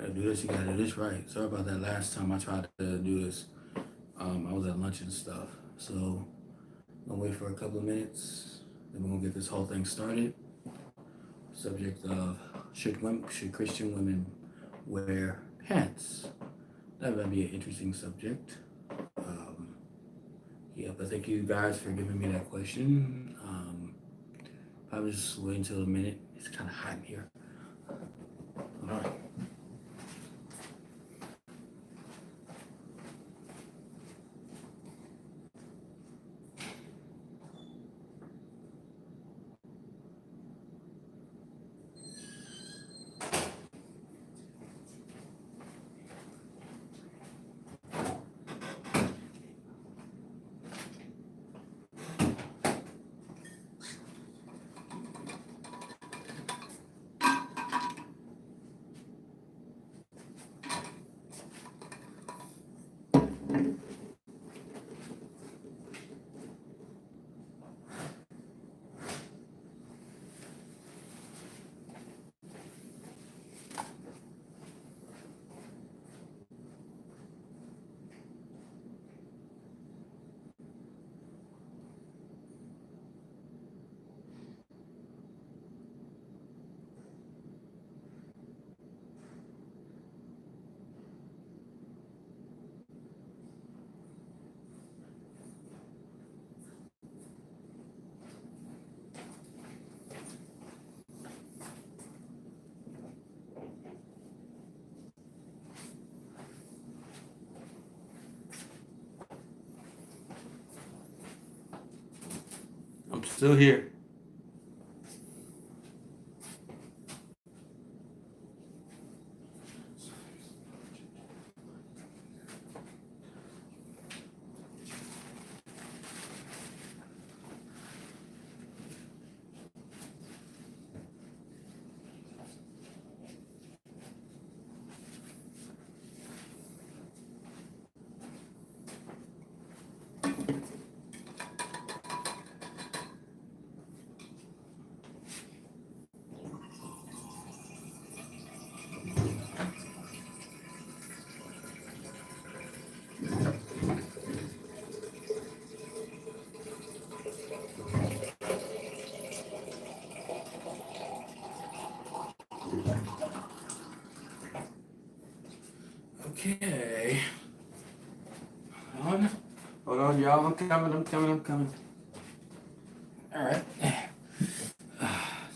gotta do this. You gotta do this right. Sorry about that last time I tried to do this. I was at lunch and stuff. So I'm gonna wait for a couple of minutes. Then we're gonna get this whole thing started. Subject of should Christian women wear pants? That might be an interesting subject. Um, yeah, but thank you guys for giving me that question. Probably just wait until a minute. It's kind of hot in here. All right. I'm still here. Okay. Hold on. Hold on, y'all. I'm coming. I'm coming. I'm coming. All right.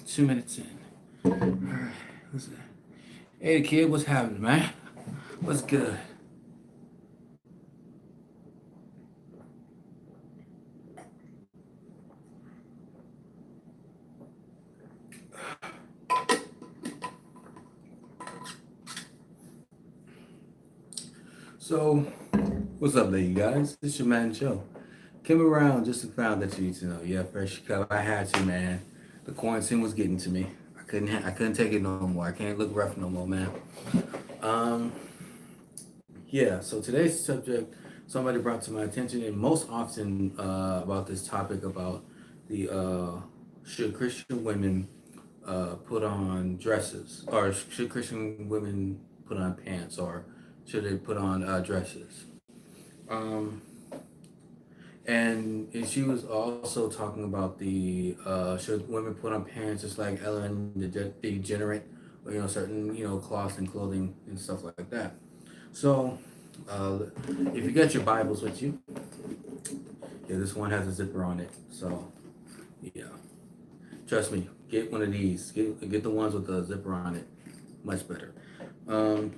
2 minutes in. All right. Who's that? Hey, kid. What's happening, man? What's good? So, what's up, lady guys? This your man Joe. Came around just to find that you need to know. Yeah, fresh cut. I had to, man. The quarantine was getting to me. I couldn't take it no more. I can't look rough no more, man. Um, yeah. So today's subject, somebody brought to my attention, and most often about this topic about the should Christian women put on dresses, or should Christian women put on pants, or should they put on dresses? Um, and she was also talking about the should women put on pants just like Ellen DeGenerate, or certain cloths and clothing and stuff like that. So, uh, if you got your Bibles with you, yeah, this one has a zipper on it. So, yeah, trust me, get one of these. Get the ones with the zipper on it. Much better. Um,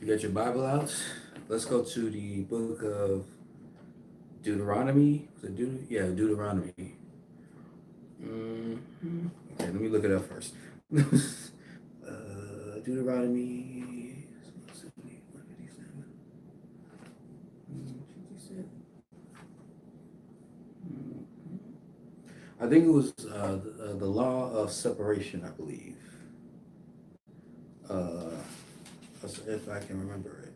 you got your Bible out. Let's go to the book of Deuteronomy. Was it Yeah, Deuteronomy. Okay, let me look it up first. Deuteronomy. I think it was the law of separation, I believe. Uh, if I can remember it.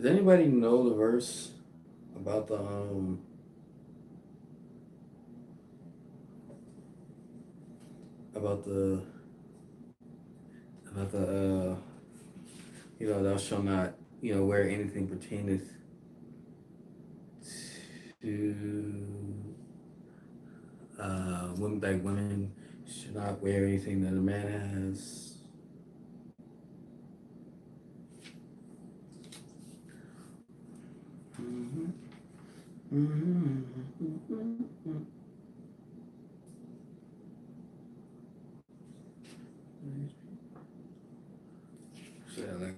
Does anybody know the verse about about the about the thou shalt not wear anything pertaineth to women, like women should not wear anything that a man has. Mm-hmm. Mm-hmm. Mm-hmm. So yeah, like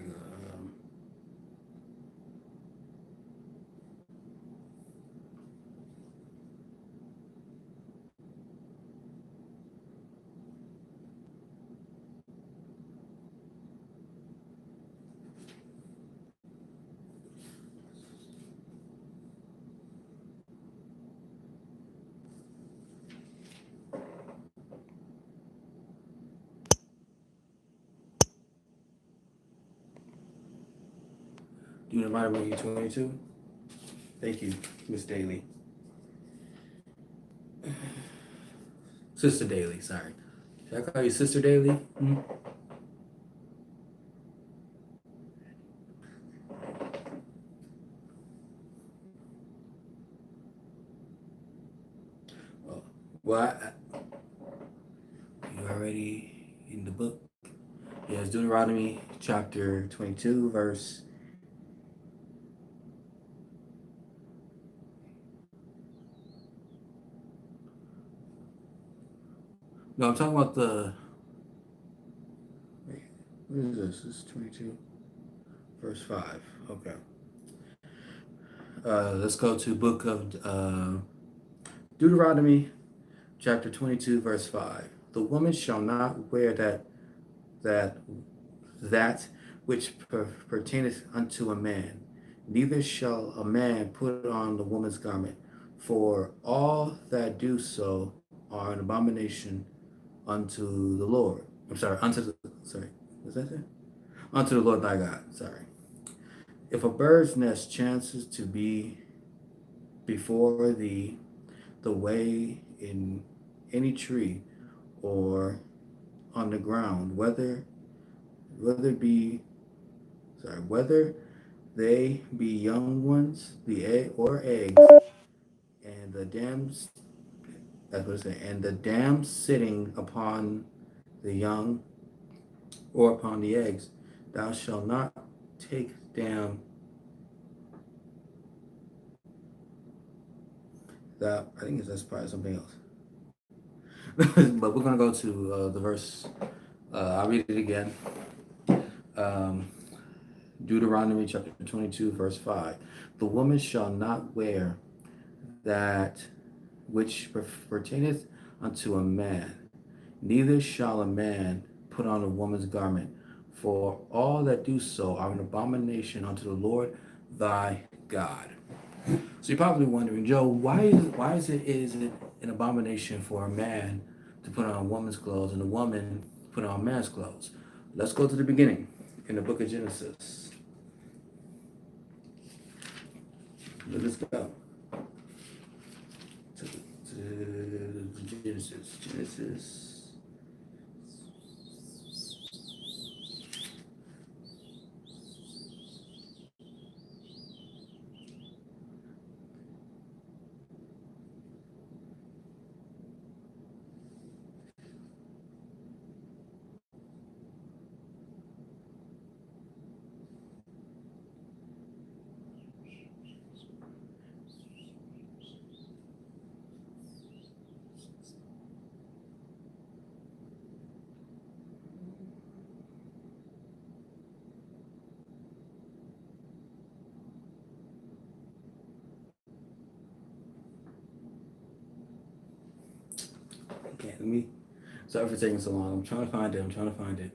Deuteronomy 22. Thank you, Miss Daly. Sister Daly, sorry. Should I call you Sister Daly? Mm-hmm. Oh, well, you already in the book? Yes, Deuteronomy chapter 22, verse. No, I'm talking about the. Wait, what is this? This is 22, verse 5. Okay. Let's go to book of Deuteronomy chapter 22, verse 5. The woman shall not wear that that which pertaineth unto a man, neither shall a man put on the woman's garment, for all that do so are an abomination unto the Lord. I'm sorry, what's that say? Unto the Lord thy God. Sorry. If a bird's nest chances to be before thee, the way in any tree or on the ground, whether they be young ones, the egg or eggs, and the dams, that's what it says, and the dam sitting upon the young or upon the eggs, thou shalt not take down that. I think that's probably something else. But we're going to go to the verse. I'll read it again. Um, Deuteronomy chapter 22, verse 5. The woman shall not wear that which pertaineth unto a man, neither shall a man put on a woman's garment, for all that do so are an abomination unto the Lord thy God. So you're probably wondering, Joe, why is it an abomination for a man to put on a woman's clothes and a woman put on a man's clothes? Let's go to the beginning in the book of Genesis. Let's go to Genesis. Okay, let me. Sorry for taking so long. I'm trying to find it.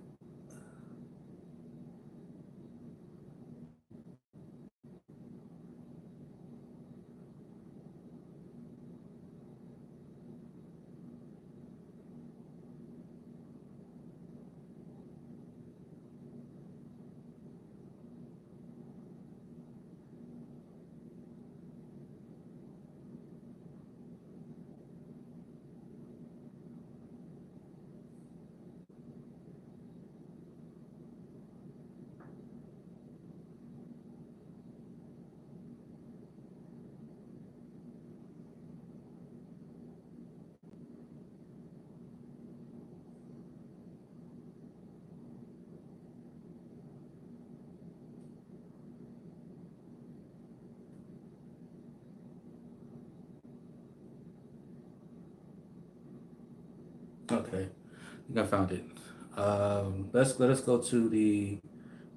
Okay, I think I found it. Let us go to the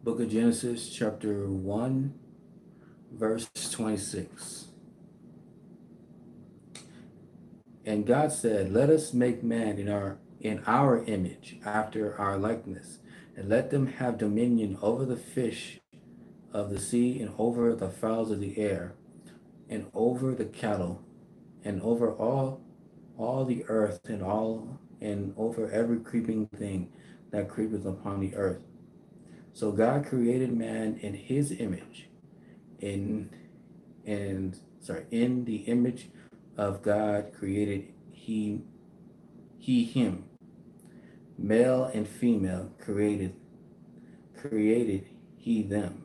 book of Genesis, chapter 1, verse 26. And God said, "Let us make man in our image, after our likeness, and let them have dominion over the fish of the sea, and over the fowls of the air, and over the cattle, and over all the earth, and over every creeping thing that creepeth upon the earth." So God created man in his image, in in the image of God created he him, male and female created he them.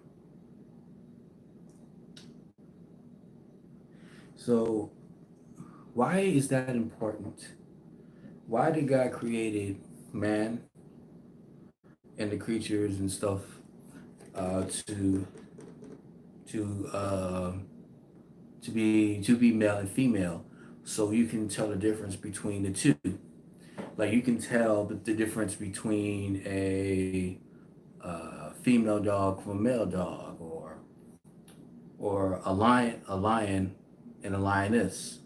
So why is that important? Why did God created man and the creatures and stuff to to uh, to be male and female, so you can tell the difference between the two. Like you can tell the difference between a female dog from a male dog, or a lion and a lioness.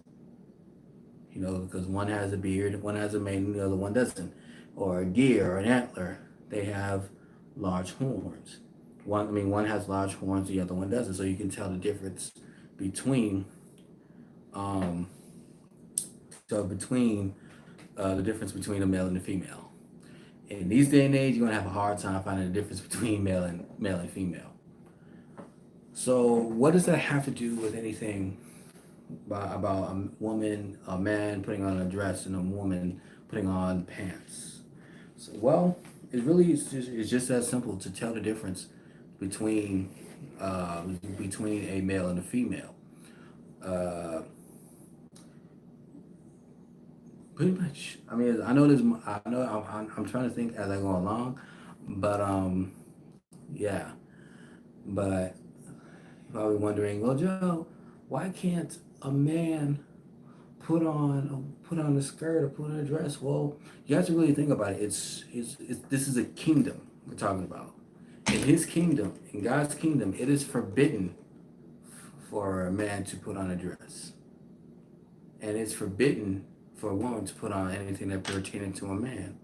Because one has a beard, one has a mane, and the other one doesn't. Or a deer or an antler, they have large horns. One has large horns, the other one doesn't. So you can tell the difference between um, between the difference between a male and a female. In these day and age, you're gonna have a hard time finding the difference between male and female. So what does that have to do with anything about a woman, a man putting on a dress, and a woman putting on pants? So, well, it's just that simple to tell the difference between between a male and a female. Uh, Pretty much. I mean, I know this. I know I'm trying to think as I go along, but yeah. But you're probably wondering, well, Joe, why can't a man put on a skirt or put on a dress? Well, you have to really think about it. It's this is a kingdom we're talking about. In His kingdom, in God's kingdom, it is forbidden for a man to put on a dress, and it's forbidden for a woman to put on anything that pertaining to a man.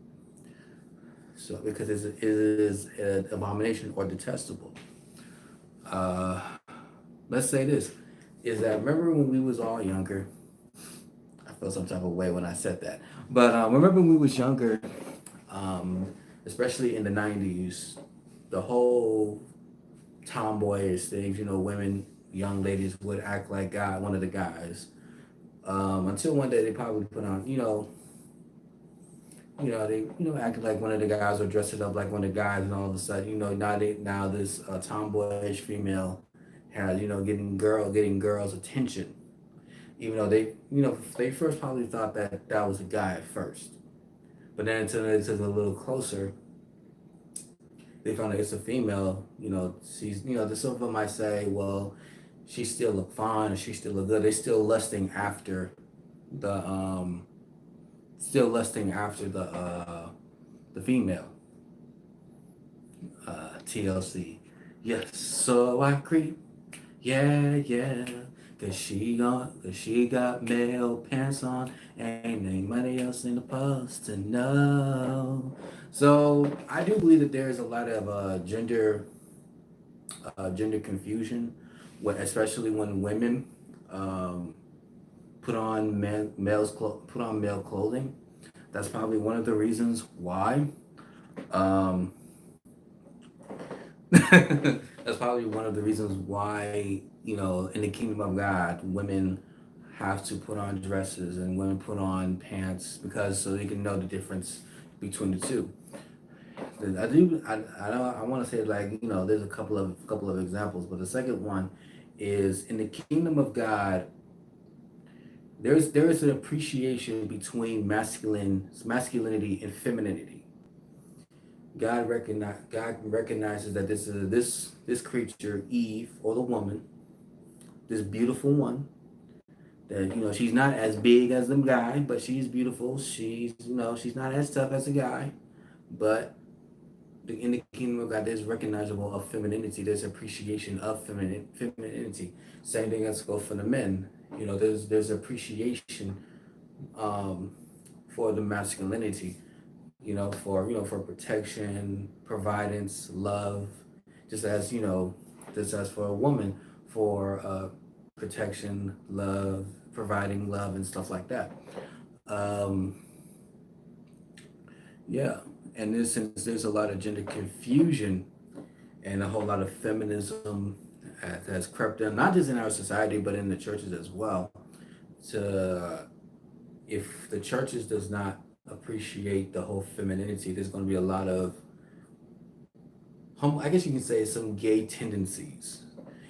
So because it is an abomination or detestable. Uh, let's say this is that, remember when we was all younger? I feel some type of way when I said that, but remember when we was younger, um, especially in the '90s, the whole tomboyish things. Women, young ladies would act like one of the guys. Until one day they probably put on, they, acted like one of the guys, or dressed it up like one of the guys, and all of a sudden, now this tomboyish female has, getting girls' attention, even though they first probably thought that was a guy at first, but then until they took a little closer, they found out it's a female. She's, some of them might say, well, she still look fine, or she still look good. They're the um still lusting after the female. TLC. Yes, so I creep. Yeah, yeah. Cause she got male pants on. Ain't anybody else in the post to know. So I do believe that there is a lot of gender confusion, especially when women um, put on male clothing. That's probably one of the reasons why. Um, that's probably one of the reasons why, in the kingdom of God, women have to put on dresses and women put on pants, because so they can know the difference between the two. I want to say, like, there's a couple of examples, but the second one is, in the kingdom of God, there is an appreciation between masculinity and femininity. God recognizes that this creature, Eve, or the woman, this beautiful one, That she's not as big as the guy, but she's beautiful. She's she's not as tough as a guy, but in the kingdom of God, there's recognizable of femininity. There's appreciation of femininity. Same thing as go for the men. There's appreciation um, for the masculinity. For protection, providence, love. Just as for a woman, for protection, love, providing love, and stuff like that. Um, yeah, and since there's a lot of gender confusion and a whole lot of feminism has crept in, not just in our society but in the churches as well. To If the churches does not appreciate the whole femininity, there's going to be a lot of I guess you can say some gay tendencies,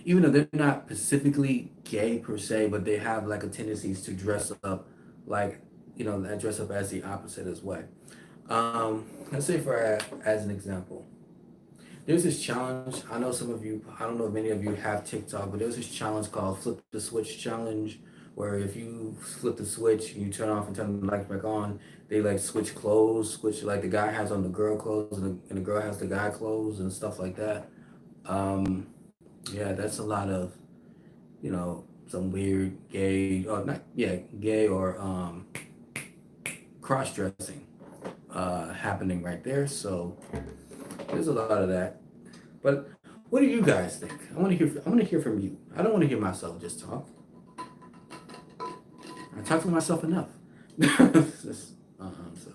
even though they're not specifically gay per se, but they have like a tendencies to dress up like that dress up as the opposite as well. Let's say as an example, there's this challenge. I know some of you, I don't know if many of you have TikTok, but there's this challenge called Flip the Switch Challenge, where if you flip the switch and you turn off and turn the light back on, they like switch clothes, switch like the guy has on the girl clothes and the girl has the guy clothes and stuff like that. Um, yeah, that's a lot of, some weird gay, or not, yeah, gay or cross dressing happening right there. So there's a lot of that. But what do you guys think? I want to hear from you. I don't want to hear myself just talk. I talk to myself enough. So.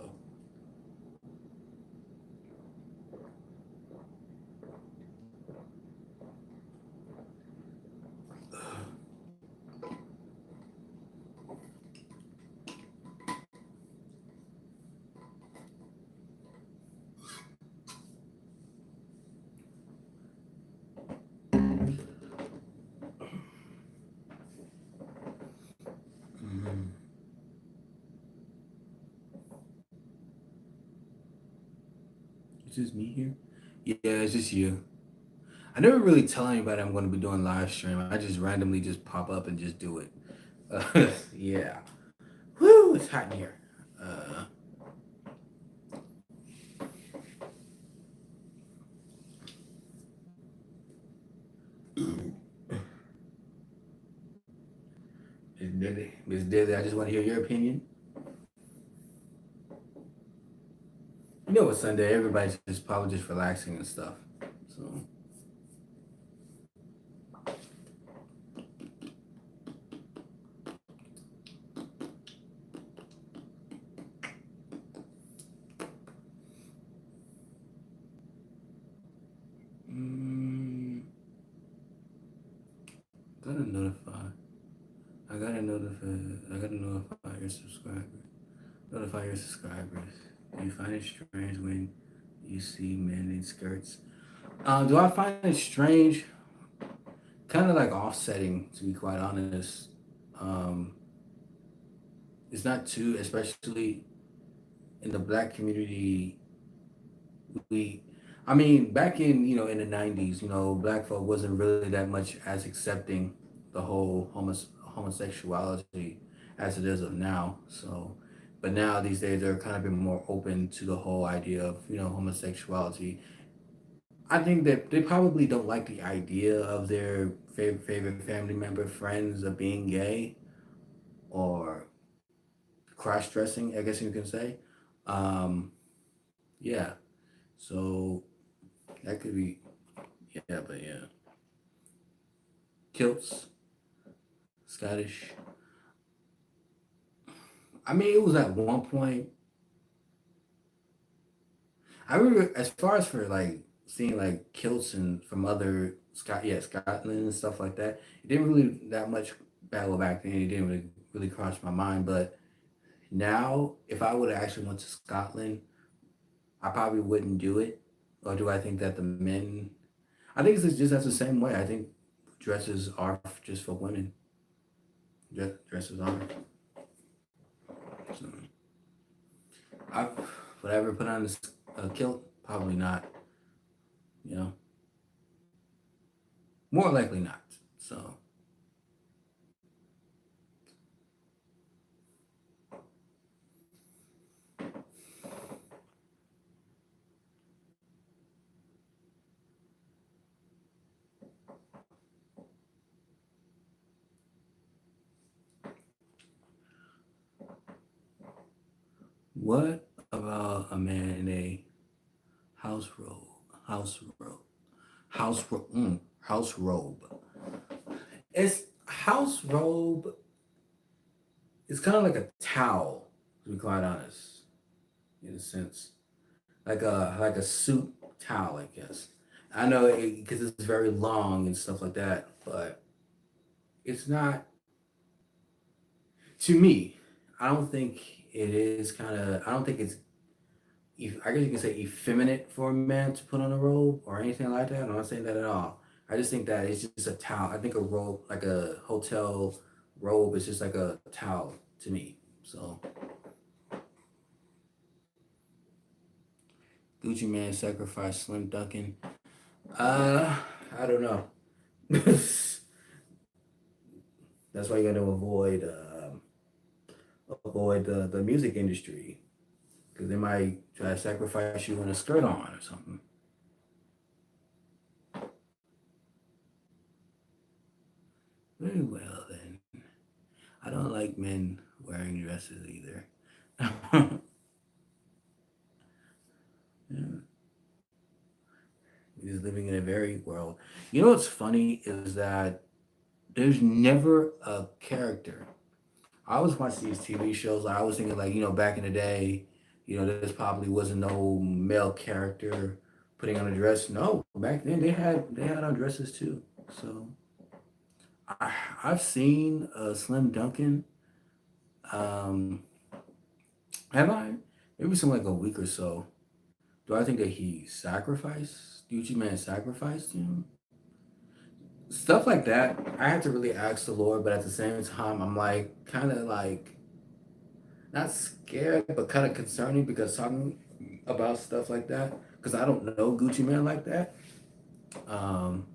Mm, it's just me here. Yeah, it's just you. I never really tell anybody I'm going to be doing live stream. I just randomly just pop up and just do it. Yeah. Woo! It's hot in here. Uh, Miss Dizzy, I just want to hear your opinion. It's Sunday. Everybody's just probably just relaxing and stuff. So. Mm, gotta notify. I gotta notify your subscribers. Notify your subscribers. Do you find it strange when you see men in skirts? Do I find it strange? Kind of like offsetting, to be quite honest. Um, it's not too, especially in the black community. We, I mean, back in the '90s, black folk wasn't really that much as accepting the whole homosexuality as it is of now. So, but now these days they're kind of been more open to the whole idea of homosexuality. I think that they probably don't like the idea of their favorite family member, friends of being gay or cross dressing, I guess you can say. Um, yeah, so that could be, yeah, but yeah. Kilts, Scottish. I mean, it was at one point. I remember as far as for like seeing like kilts and from other Scotland and stuff like that. It didn't really that much battle back then. It didn't really cross my mind. But now, if I would have actually went to Scotland, I probably wouldn't do it. Or do I think that the men? I think it's just that's the same way. I think dresses are just for women. Dresses are. So, I would I ever put on a kilt? Probably not. You know, more likely not. So What about a man in a house robe? House robe. House robe. It's house robe. It's kind of like a towel, to be quite honest, in a sense, like a suit towel, I guess. I know because it's very long and stuff like that, but it's not to me. I don't think it is kind of. I don't think it's. I guess you can say effeminate for a man to put on a robe or anything like that. I'm not saying that at all. I just think that it's just a towel. I think a robe, like a hotel robe, is just like a towel to me. So Gucci Man sacrificed Slim Dunkin. Uh, I don't know. That's why you got to avoid the music industry because they might try to sacrifice you in a skirt on or something. Very well then. I don't like men wearing dresses either. Yeah, he's living in a very world. You know what's funny is that there's never a character. I always watch these TV shows. I was thinking like back in the day, this probably wasn't no male character putting on a dress. No, back then they had on dresses too. So I've seen Slim Dunkin. Um, have I? Maybe some like a week or so. Do I think that he sacrificed? Gucci Man sacrificed him? Stuff like that. I had to really ask the Lord, but at the same time, I'm like kind of like not scared, but kind of concerning because talking about stuff like that, because I don't know Gucci Man like that. Um,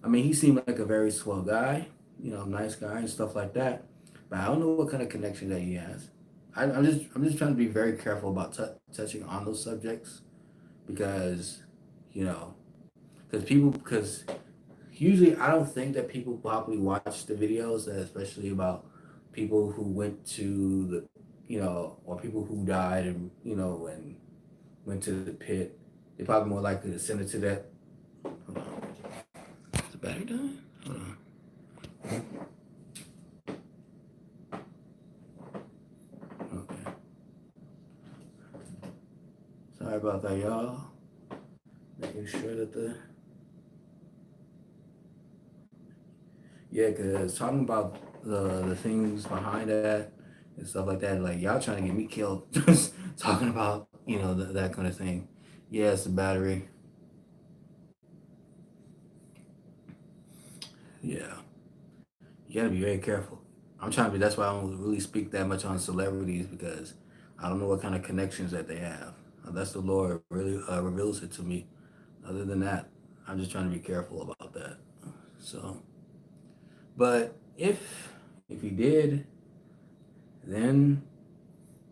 I mean, he seemed like a very swell guy, nice guy and stuff like that. But I don't know what kind of connection that he has. I'm just trying to be very careful about touching on those subjects because, you know, because usually I don't think that people probably watch the videos, especially about people who went to or people who died and went to the pit. They're probably more likely to send it to that. Hold on. Is the battery done? Hold on. Okay. Sorry about that, y'all. Making sure that because talking about the things behind that and stuff like that, like y'all trying to get me killed, just talking about that kind of thing. Yeah, it's the battery. Yeah, you gotta be very careful. I'm trying to be. That's why I don't really speak that much on celebrities because I don't know what kind of connections that they have unless the Lord really reveals it to me. Other than that, I'm just trying to be careful about that. So, but if he did, then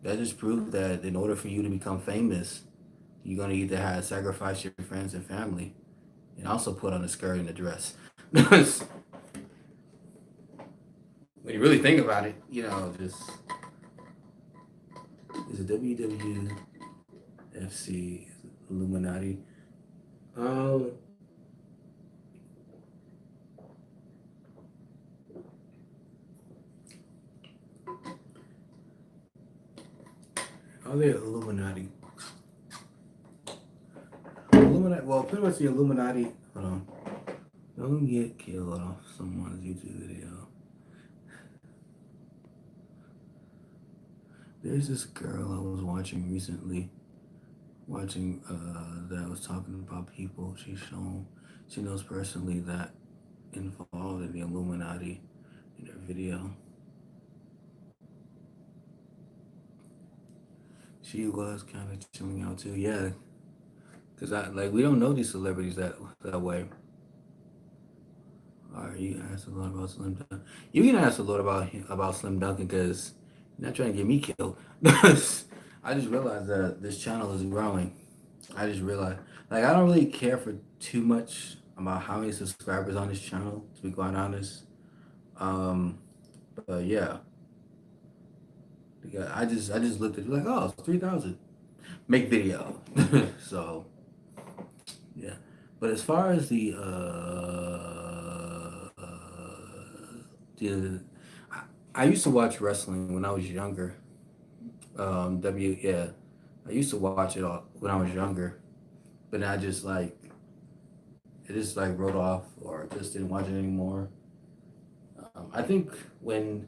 that just proves that in order for you to become famous, you're gonna either have sacrifice your friends and family, and also put on a skirt and a dress. When you really think about it, just is it WWFC Illuminati? Um, are they Illuminati? Illuminati. Well, pretty much the Illuminati. Hold on. Don't get killed off someone's YouTube video. There's this girl I was watching recently, that was talking about people she knows personally that involved in the Illuminati in her video. She was kind of chilling out too, yeah. Cause we don't know these celebrities that way. All right, you can ask a lot about Slim Dunkin. You can ask a lot about Slim Dunkin because you're not trying to get me killed. I just realized that this channel is growing. I just realized, like, I don't really care for too much about how many subscribers on this channel, to be quite honest. Um, but yeah, Yeah, I just looked at it like, oh, it's 3,000. Make video. So yeah, but as far as the I used to watch wrestling when I was younger. Yeah, I used to watch it all when I was younger, but I just like it just like wrote off or just didn't watch it anymore. I think when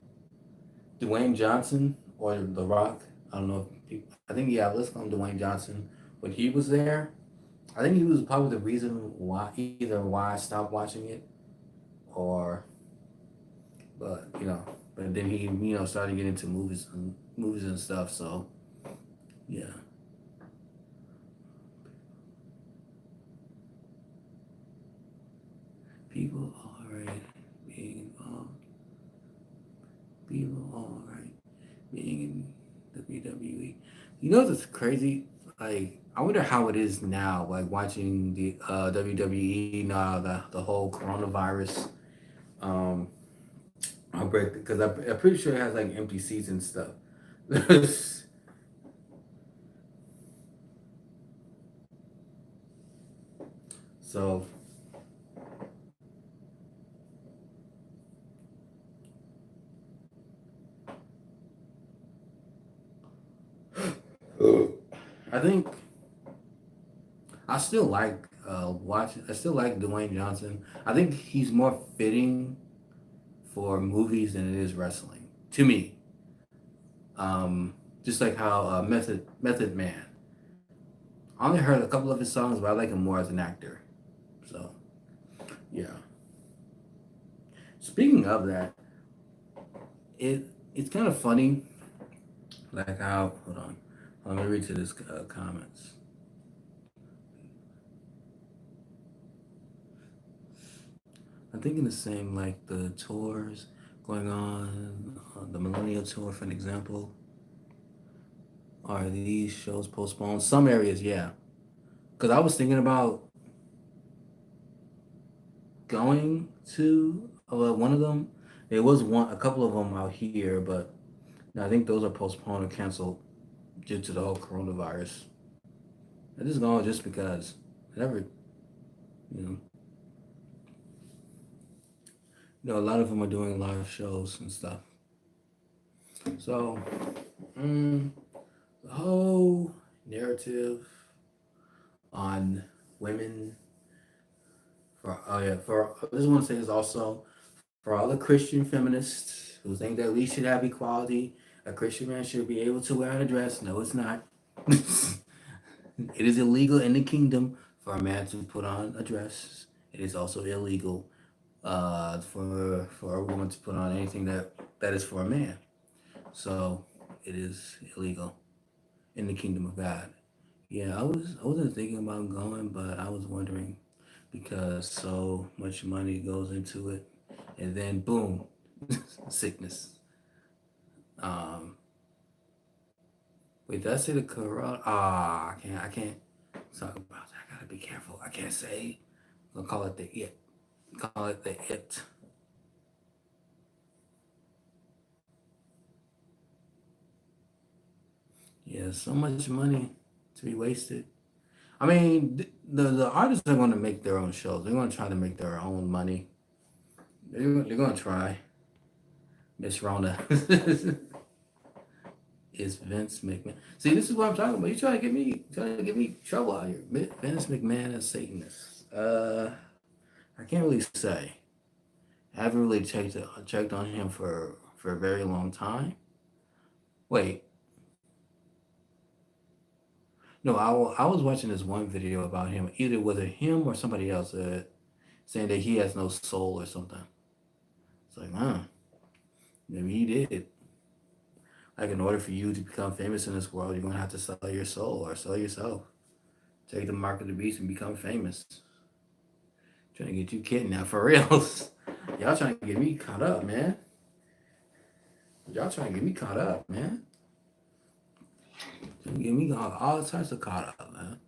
Dwayne Johnson or The Rock, I don't know if people, I think yeah, let's call him Dwayne Johnson. When he was there, I think he was probably the reason why either why I stopped watching it or but but then he started getting into movies and stuff. So yeah, people alright being people alright being in WWE. You know what's crazy? Like I wonder how it is now. Like watching the WWE now, the whole coronavirus um outbreak because I'm pretty sure it has like empty seats and stuff. So I think I still like watching. I still like Dwayne Johnson. I think he's more fitting for movies than it is wrestling to me. Just like how Method Man. I only heard a couple of his songs, but I like him more as an actor. So yeah. Speaking of that, it it's kind of funny, like how hold on, let me read to this comments. I'm thinking the same, like the tours going on, the Millennial Tour, for an example. Are these shows postponed? Some areas, yeah. Because I was thinking about going to one of them. There was a couple of them out here, but I think those are postponed or canceled due to the whole coronavirus. I just going just because. Never, you know, a lot of them are doing live shows and stuff. So, mm, the whole narrative on women for oh yeah for I just want to say this also for all the Christian feminists who think that we should have equality, a Christian man should be able to wear a dress. No, it's not. It is illegal in the kingdom for a man to put on a dress. It is also illegal for a woman to put on anything that is for a man. So it is illegal in the kingdom of God. Yeah, I wasn't thinking about going, but I was wondering because so much money goes into it, and then boom, sickness. Um, Wait, did I say the corona? I can't talk about that. I gotta be careful. I can't say. I'll call it the it. Call it the it. Yeah, so much money to be wasted. I mean, the artists are going to make their own shows. They're going to try to make their own money. They're going to try. Miss Rona is Vince McMahon. See, this is what I'm talking about. You trying to get me trouble out here. Vince McMahon is Satanist. I can't really say. I haven't really checked on him for a very long time. Wait, no, I was watching this one video about him. Either was it him or somebody else saying that he has no soul or something. It's like, maybe he did. Like, in order for you to become famous in this world, you're gonna have to sell your soul or sell yourself. Take the mark of the beast and become famous. Trying to get you kidnapped for reals. Y'all trying to get me caught up, man. Y'all trying to get me caught up, man. Trying to get me all types of caught up, man.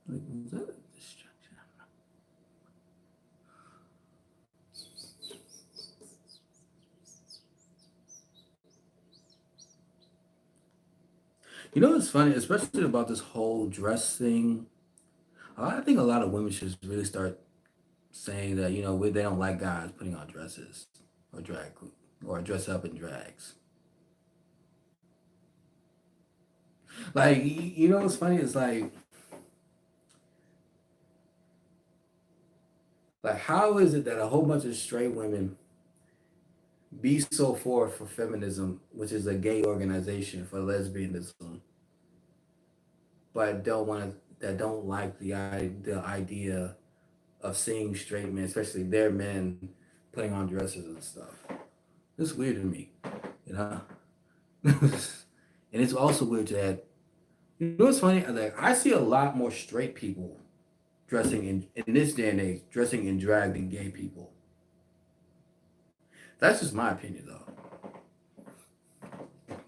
Like, was that a distraction? You know what's funny, especially about this whole dress thing. I think a lot of women should really start saying that they don't like guys putting on dresses or drag or dress up in drags. Like what's funny is like how is it that a whole bunch of straight women be so for feminism, which is a gay organization for lesbianism, but don't like the idea of seeing straight men, especially their men, putting on dresses and stuff. It's weird to me, you know. And it's also weird that what's funny? Like I see a lot more straight people dressing in this day and age, dressing in drag than gay people. That's just my opinion, though.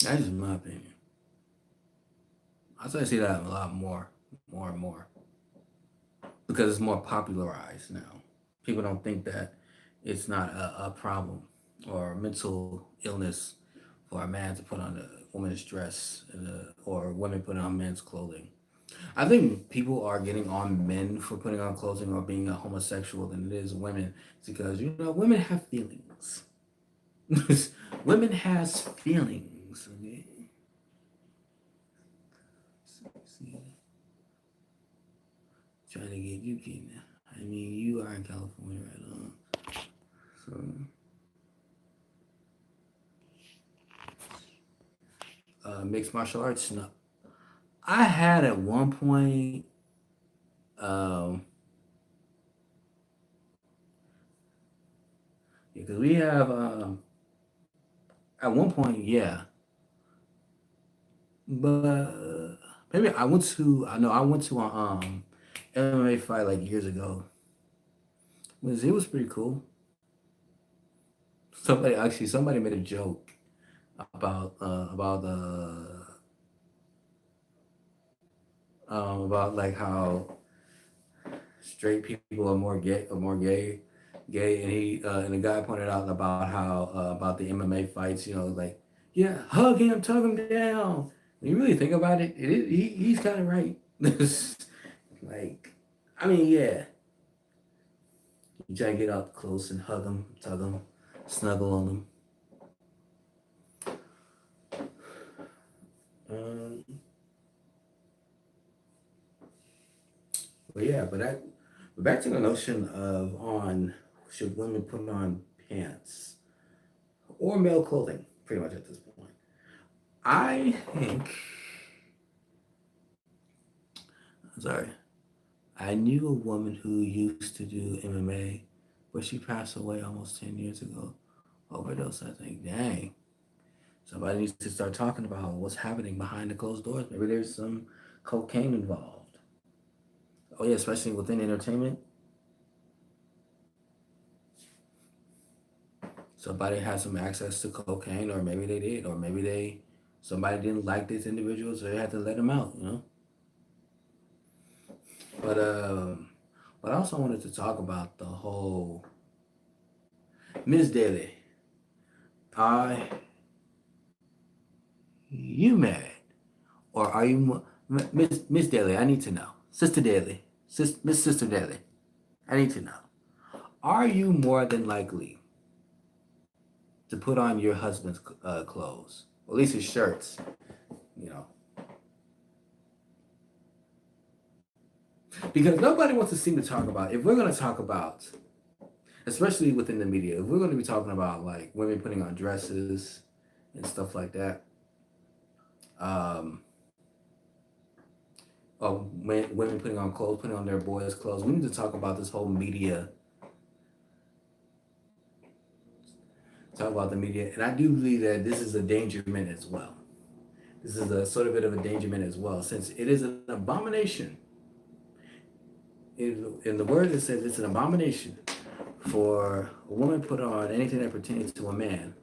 That's just my opinion. I say I see that a lot more and more, because it's more popularized now. People don't think that it's not a problem or mental illness for a man to put on a woman's dress or women putting on men's clothing. I think people are getting on men for putting on clothing or being a homosexual than it is women. It's because women have feelings. Women has feelings. Okay? See, trying to get you kid now. I mean, you are in California right now. So, mixed martial arts. No, I had at one point. Um, because we have at one point, yeah, but maybe I went to. I know I went to a MMA fight like years ago. It was pretty cool. Somebody made a joke about like how straight people are gay, and and the guy pointed out about how about the MMA fights, like yeah, hug him, tug him down. When you really think about it, he's kind of right. Like, I mean, yeah, you try to get up close and hug him, tug him, snuggle on him. Um, but yeah, but back to the notion of on should women put on pants or male clothing, pretty much at this point. I think, sorry, I knew a woman who used to do MMA, but she passed away almost 10 years ago. Overdose, I think. Dang. Somebody needs to start talking about what's happening behind the closed doors. Maybe there's some cocaine involved. Oh, yeah, especially within entertainment. Somebody had some access to cocaine, or maybe they did, or maybe somebody didn't like this individual, so they had to let him out. But I also wanted to talk about the whole Miss Daly. Are you mad, or are you Miss Daly? I need to know, Sister Daly, Miss Sister Daly. I need to know. Are you more than likely to put on your husband's clothes, or at least his shirts? You know, because nobody wants to seem to talk about. If we're going to talk about, especially within the media, if we're going to be talking about like women putting on dresses and stuff like that, or women putting on clothes, putting on their boys' clothes, we need to talk about this whole media. Talk about the media, and I do believe that this is a dangerment as well. This is a sort of bit of a dangerment as well, since it is an abomination. In the word it says it's an abomination for a woman to put on anything that pertains to a man.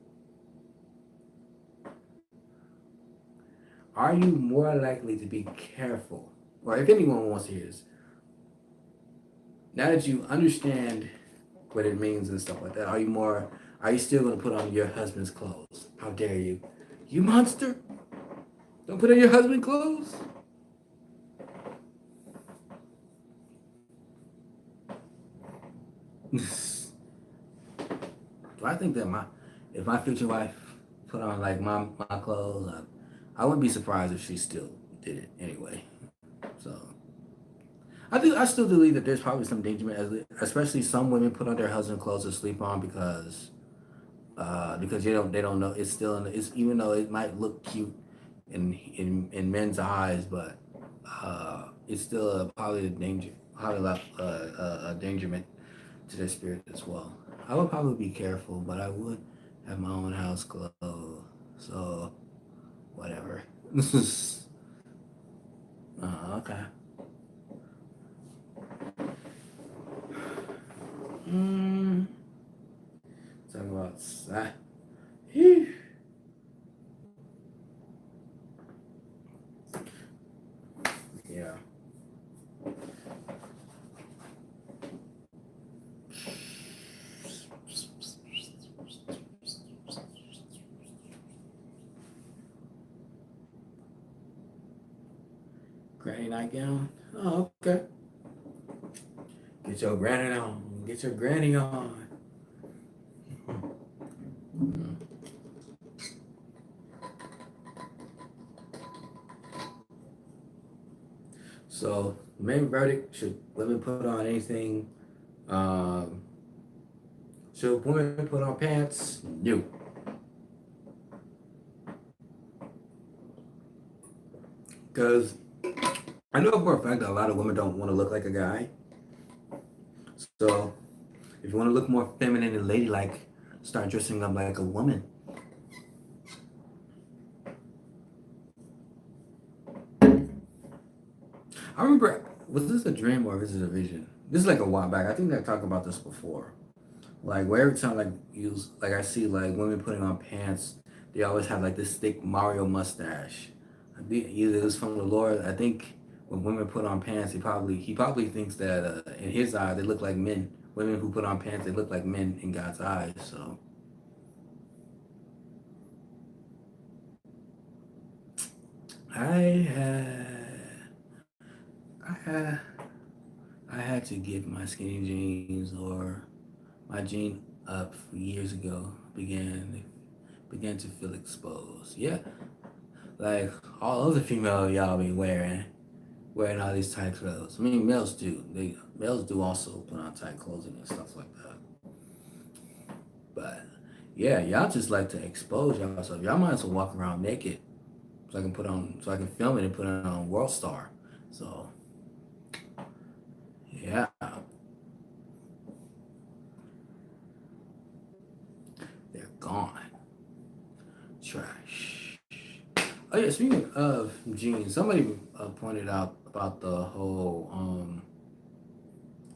Are you more likely to be careful? Or if anyone wants to hear this, now that you understand what it means and stuff like that, are you still going to put on your husband's clothes? How dare you? You monster! Don't put on your husband clothes. Do I think that if my future wife put on like my clothes, I wouldn't be surprised if she still did it anyway. So I still believe that there's probably some danger, especially some women put on their husband clothes to sleep on because they don't know it's still it's even though it might look cute in men's eyes, but it's still probably a danger, probably a dangerment to their spirit as well. I would probably be careful, but I would have my own house clothes. So whatever. Okay. Mm, talking about yeah. Granny nightgown. Oh, okay. Get your granny on. Get your granny on. So, main verdict: should women put on anything? Um, should women put on pants? No, because I know for a fact that a lot of women don't want to look like a guy. So, if you want to look more feminine and ladylike, start dressing up like a woman. I remember, was this a dream or is it a vision? This is like a while back. I think I talked about this before. Like where every time like I see like women putting on pants, they always have like this thick Mario mustache. Either it's from the Lord. I think when women put on pants, he probably thinks that in his eye they look like men. Women who put on pants, they look like men in God's eyes. So I had I had I had to give my skinny jeans or my jean up years ago. Began to feel exposed. Yeah, like all other female y'all be wearing all these tight clothes. I mean, males do. Males do also put on tight clothing and stuff like that. But yeah, y'all just like to expose y'all. So y'all might as well walk around naked, so I can film it and put it on World Star. So yeah, they're gone. Trash. Oh yeah, speaking of jeans, somebody pointed out about the whole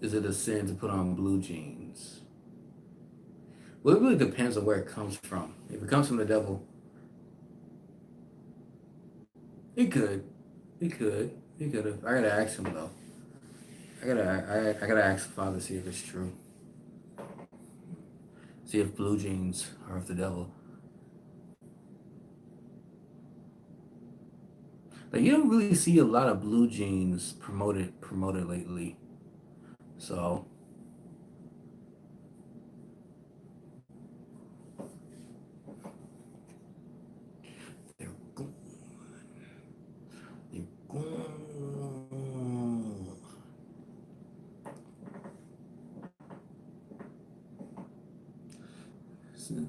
is it a sin to put on blue jeans? Well, it really depends on where it comes from. If it comes from the devil, it could. It could. It could have. I gotta ask him though. I gotta ask the father to see if it's true. See if blue jeans are of the devil. Like you don't really see a lot of blue jeans promoted lately. So they're gone. They're gone.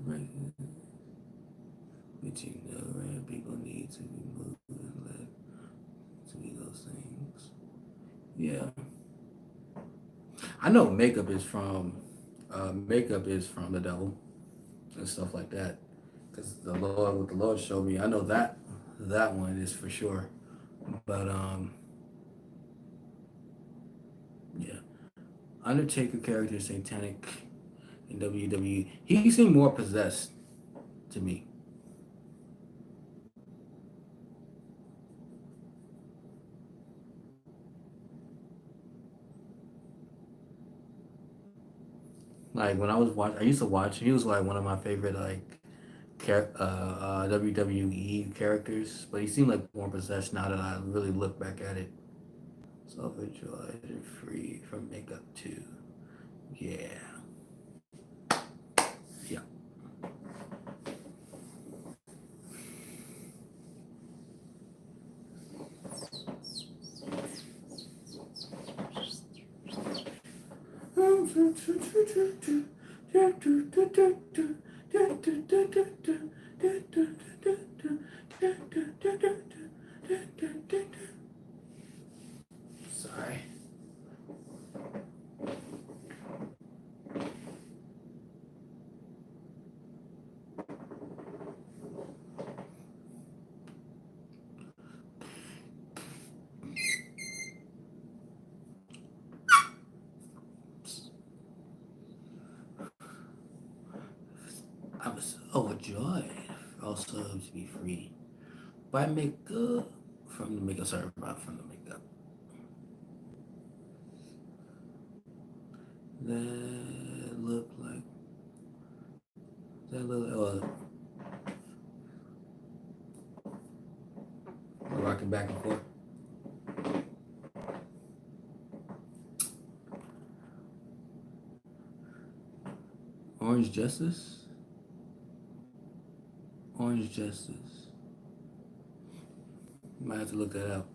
Right. But you know, right? People need to be moved and led to be those things. Yeah. I know makeup is from the devil and stuff like that. Because what the Lord showed me, I know that one is for sure. But yeah, Undertaker character is satanic in WWE. He seemed more possessed to me. Like when I used to watch. He was like one of my favorite like WWE characters, but he seemed like more possessed now that I really look back at it. Self-enjoyed and free from makeup too. Yeah. Yeah. Sorry. I was overjoyed also to be free by makeup from the makeup. Sorry about from the makeup. That look like that look rocking back and forth. Orange Justice. Orange Justice. Might have to look that up.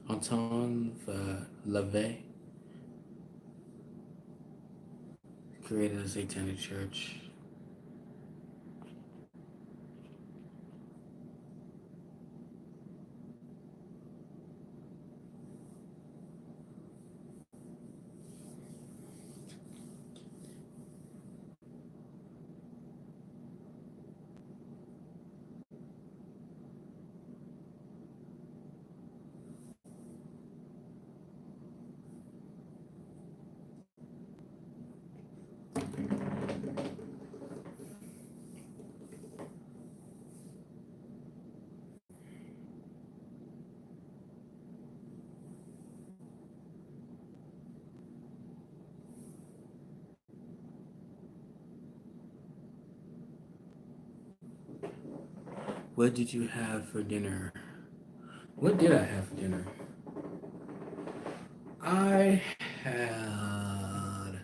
Anton LaVey created a satanic church. What did you have for dinner? What did I have for dinner? I had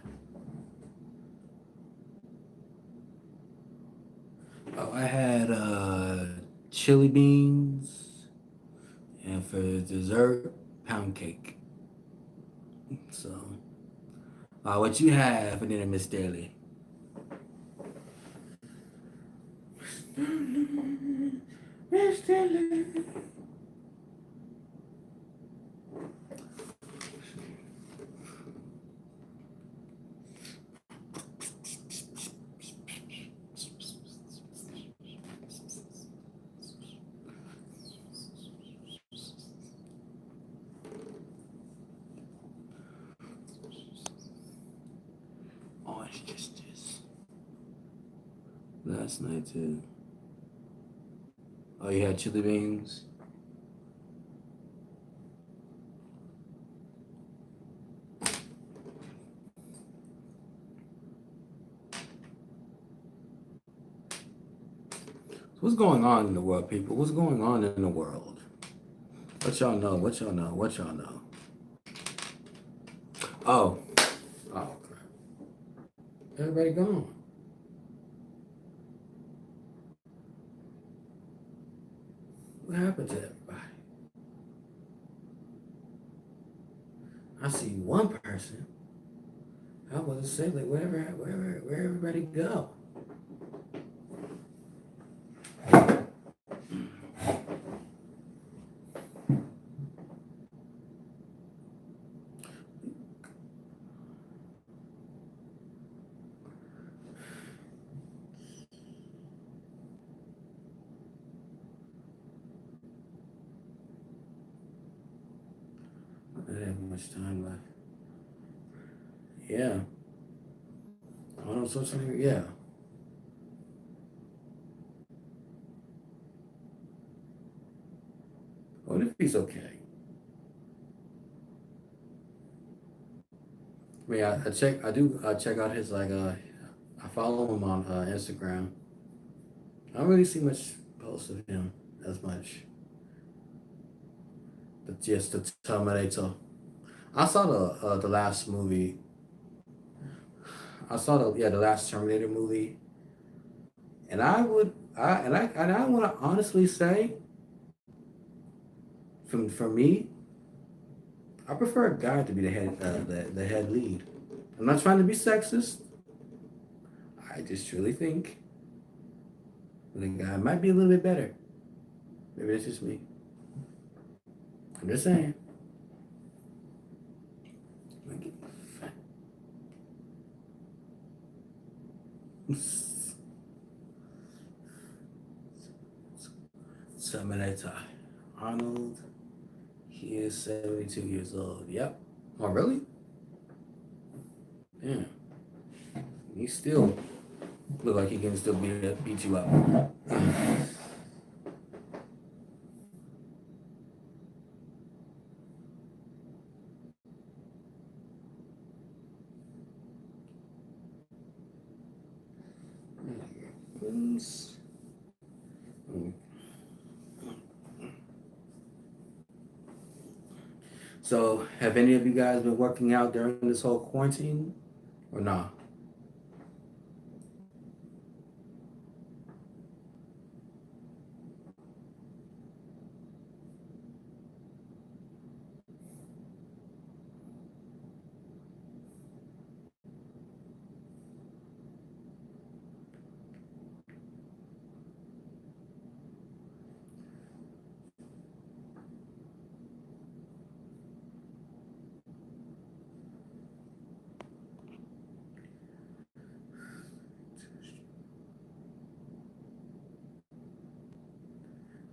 I had chili beans, and for dessert, pound cake. So, what you have for dinner, Miss Daly? Miss Daly. Orange justice. Last night too. Oh, you had chili beans. What's going on in the world, people? What's going on in the world? What y'all know? What y'all know? What y'all know? Oh. Oh, crap. Everybody gone. What happened to everybody? I see one person. I was gonna say, like, where everybody go? I don't have much time left. Yeah. Arnold Schwarzenegger. Yeah. What if he's okay? I mean, I check. I do. I check out his like. I follow him on Instagram. I don't really see much posts of him as much. But just the Terminator. I saw the last movie. I saw the last Terminator movie, and I want to honestly say, for me, I prefer a guy to be the head lead. I'm not trying to be sexist. I just truly think the guy might be a little bit better. Maybe it's just me. I'm just saying. Terminator. Arnold. He is 72 years old. Yep. Oh, really? Yeah. He still look like he can still beat you up. So, have any of you guys been working out during this whole quarantine or not?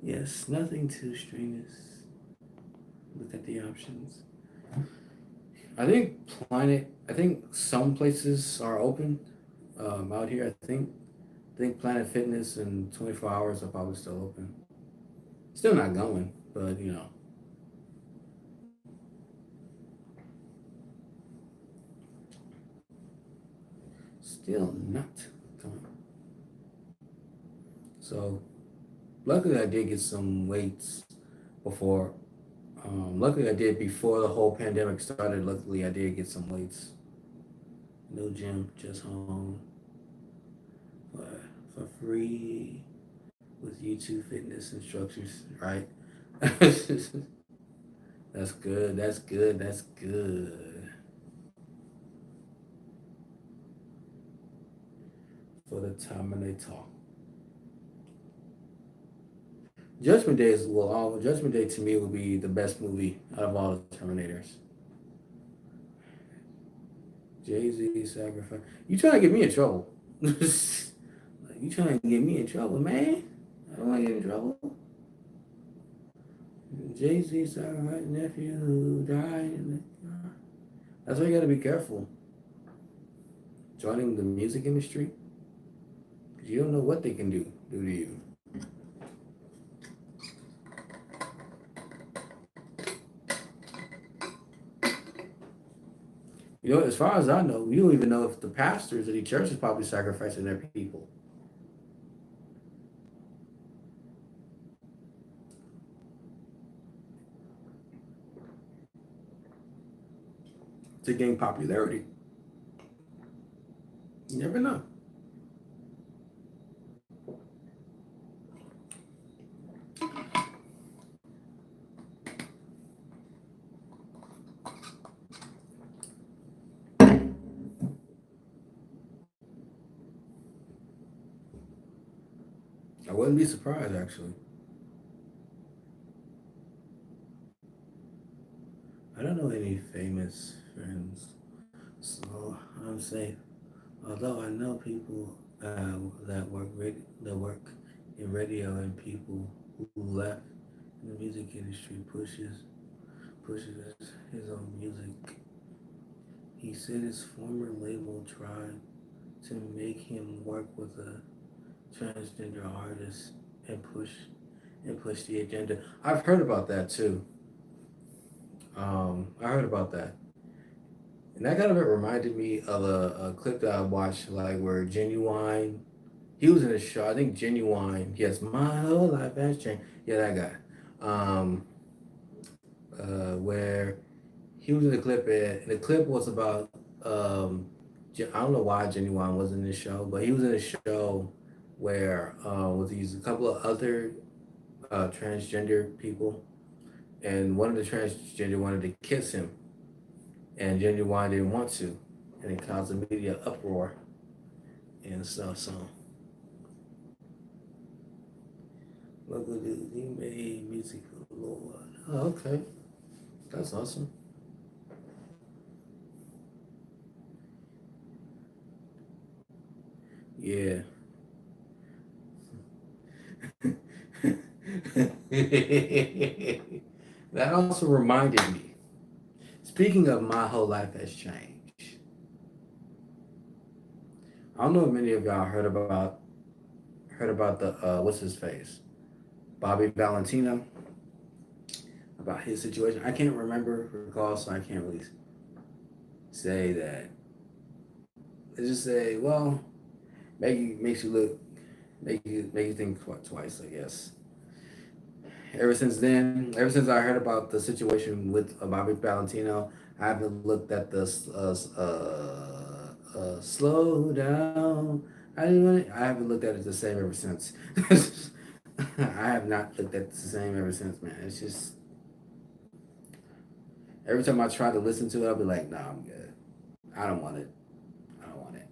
Yes, nothing too strenuous. Look at the options. I think some places are open out here. I think Planet Fitness and 24 hours are probably still open. Still not going, but still not going. So luckily I did get some weights before. Luckily I did before the whole pandemic started. Luckily I did get some weights. No gym, just home for free with YouTube fitness instructors. Right? That's good. That's good. That's good. For the Terminator. Judgment Day to me will be the best movie out of all the Terminators. Jay-Z sacrifice. You trying to get me in trouble? You trying to get me in trouble, man? I don't want to get in trouble. Jay-Z sacrifice nephew who died. That's why you got to be careful joining the music industry. You don't know what they can do to you. As far as I know, you don't even know if the pastors of the church is probably sacrificing their people to gain popularity. You never know. I wouldn't be surprised, actually. I don't know any famous friends, so I'm safe. Although I know people that work in radio and people who left in the music industry pushes his own music. He said his former label tried to make him work with a transgender artist and push the agenda. I've heard about that too. I heard about that, and that kind of reminded me of a clip that I watched, like where Genuine. He was in a show. I think Genuine. Yes, my whole life has changed. Yeah, that guy. Where he was in the clip, and the clip was about. I don't know why Genuine was in this show, but he was in a show where with these a couple of other transgender people, and one of the transgender wanted to kiss him, and Genuine didn't want to, and it caused a media uproar and stuff. So look what he made music for the Lord. Oh, okay, that's awesome. Yeah. That also reminded me. Speaking of my whole life has changed. I don't know if many of y'all heard about the what's his face, Bobby Valentino, about his situation. I can't recall, so I can't really say that. Let's just say, well, makes you look, make you think twice, I guess. Ever since I heard about the situation with Bobby Valentino, I haven't looked at the slow down. I haven't looked at it the same ever since. I have not looked at it the same ever since, man. It's just every time I try to listen to it, I'll be like, nah, I'm good. I don't want it. I don't want it.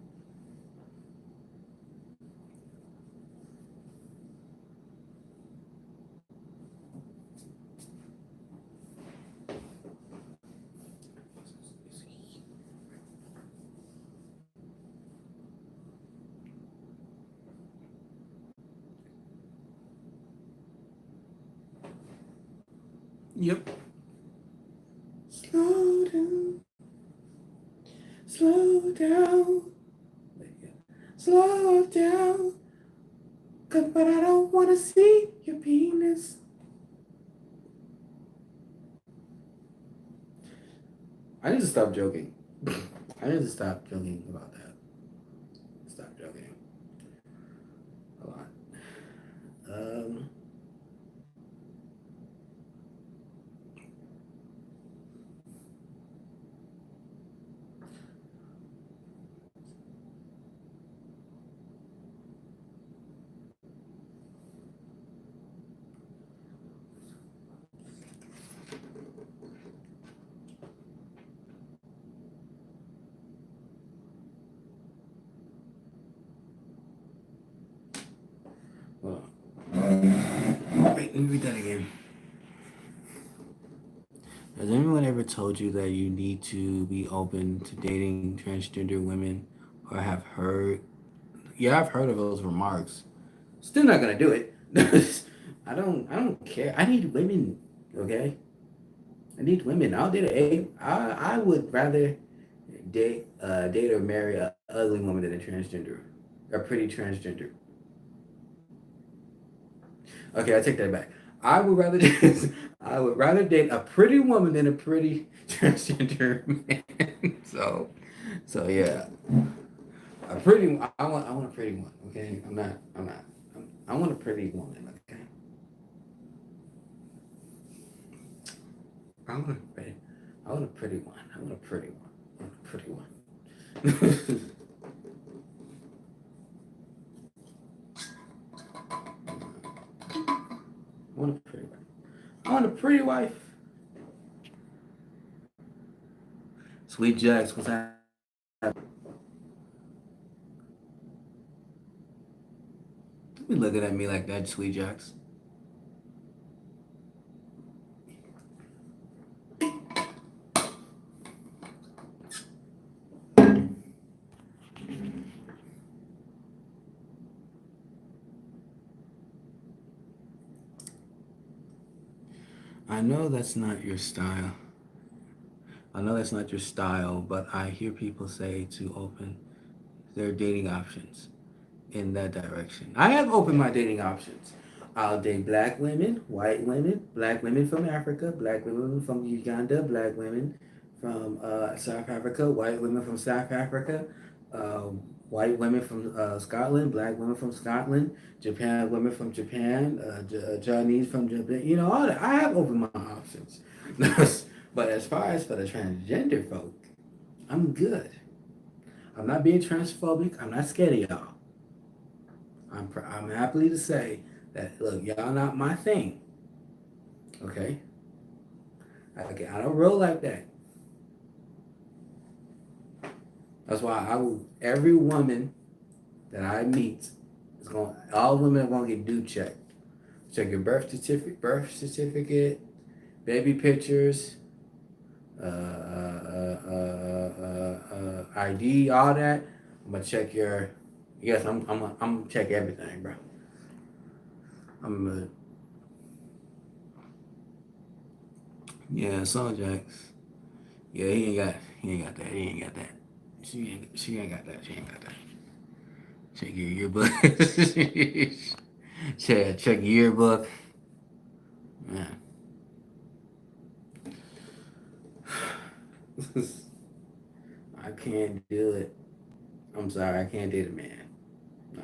Yep. Slow down. Slow down. Slow down. But I don't want to see your penis. I need to stop joking. I need to stop joking about that. Stop joking a lot. Um, hold on. Wait, let me read that again. Has anyone ever told you that you need to be open to dating transgender women, or have heard? Yeah, I've heard of those remarks. Still not gonna do it. I don't care. I need women. Okay. I need women. I'll date I would rather date or marry a ugly woman than a transgender, a pretty transgender. Okay, I take that back. I would rather I would rather date a pretty woman than a pretty transgender man. So yeah, a pretty. I want a pretty one. Okay, I'm not. I want a pretty woman. Okay, I want a pretty. I want a pretty one. I want a pretty one. I want a pretty one. I want a pretty wife. I want a pretty wife. Sweet Jacks, what's happening? Don't be looking at me like that, Sweet Jacks. I know that's not your style. I know that's not your style, but I hear people say to open their dating options in that direction. I have opened my dating options. I'll date black women, white women, black women from Africa, black women from Uganda, black women from South Africa, white women from South Africa, uh, white women from Scotland, black women from Scotland, Japan women from Japan, Chinese from Japan. You know, all that. I have opened my options. But as far as for the transgender folk, I'm good. I'm not being transphobic. I'm not scared of y'all. I'm happily to say that look, y'all not my thing. Okay, I don't roll like that. That's why I will. Every woman that I meet is going. All women are going to get due checked. Check your birth certificate, baby pictures, ID, all that. I'm gonna check your. Yes, I'm gonna check everything, bro. I'm yeah, Song Jacks. Yeah, he ain't got that. He ain't got that. She ain't got that. She ain't got that. Check your yearbook. check your yearbook. Man. I can't do it. I'm sorry, I can't date a man. Nah.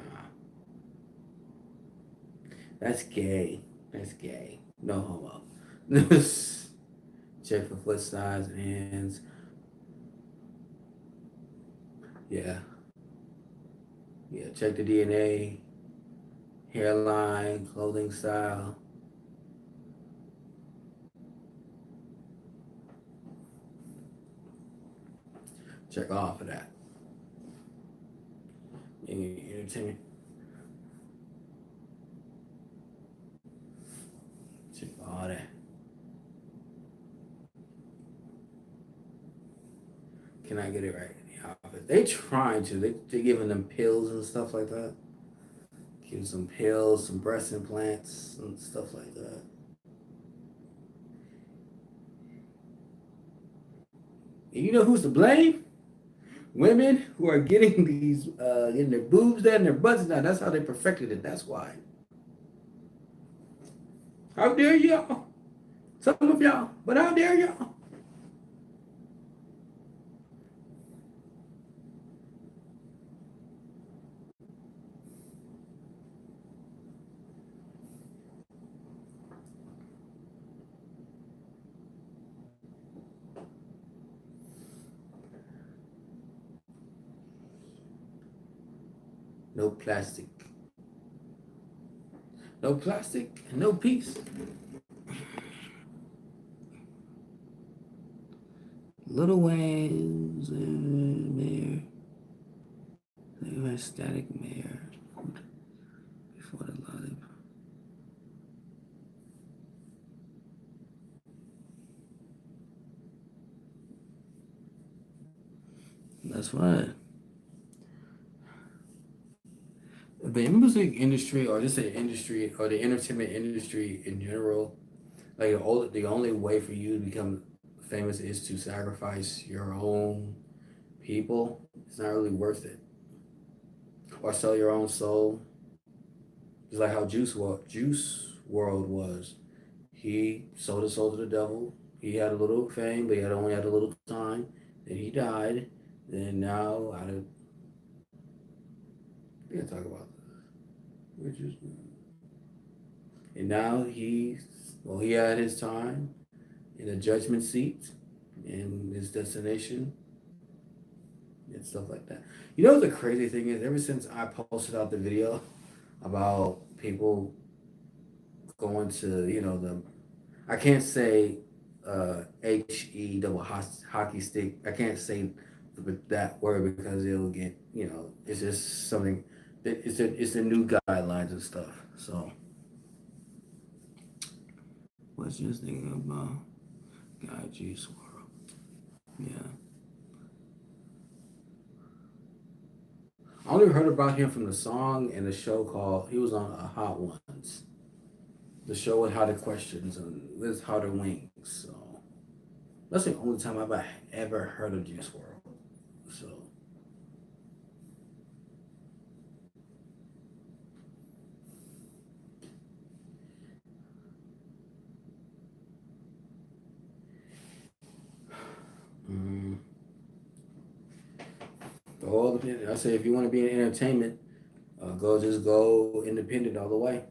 That's gay. That's gay. No homo. Check for foot size and hands. Yeah. Yeah. Check the DNA, hairline, clothing style. Check all for that. Entertainment. Check all that. Can I get it right in the office? They trying to. They giving them pills and stuff like that. Give some pills, some breast implants, and stuff like that. And you know who's to blame? Women who are getting these, getting their boobs done and their butts done. That's how they perfected it. That's why. How dare y'all? Some of y'all, but how dare y'all? No plastic. No plastic and no peace. Little waves in there. They were static mayor before the lollipop. That's right. The music industry, or just the industry, or the entertainment industry in general, like the only way for you to become famous is to sacrifice your own people. It's not really worth it. Or sell your own soul. It's like how Juice World was. He sold his soul to the devil. He had a little fame, but he had only had a little time. Then he died. Then now out of we can talk about which is and now he had his time in a judgment seat in his destination and stuff like that. You know what the crazy thing is? Ever since I posted out the video about people going to, the I can't say he double hockey stick. I can't say that word because it'll get, it's just something. It's the new guidelines and stuff. So, what's just thinking about Guy G Swirl? Yeah, I only heard about him from the song and the show called. He was on Hot Ones, the show with How the Questions and with How the Wings. So. That's the only time I've ever heard of Juice World. So mm, all the I say if you want to be in entertainment, go independent all the way.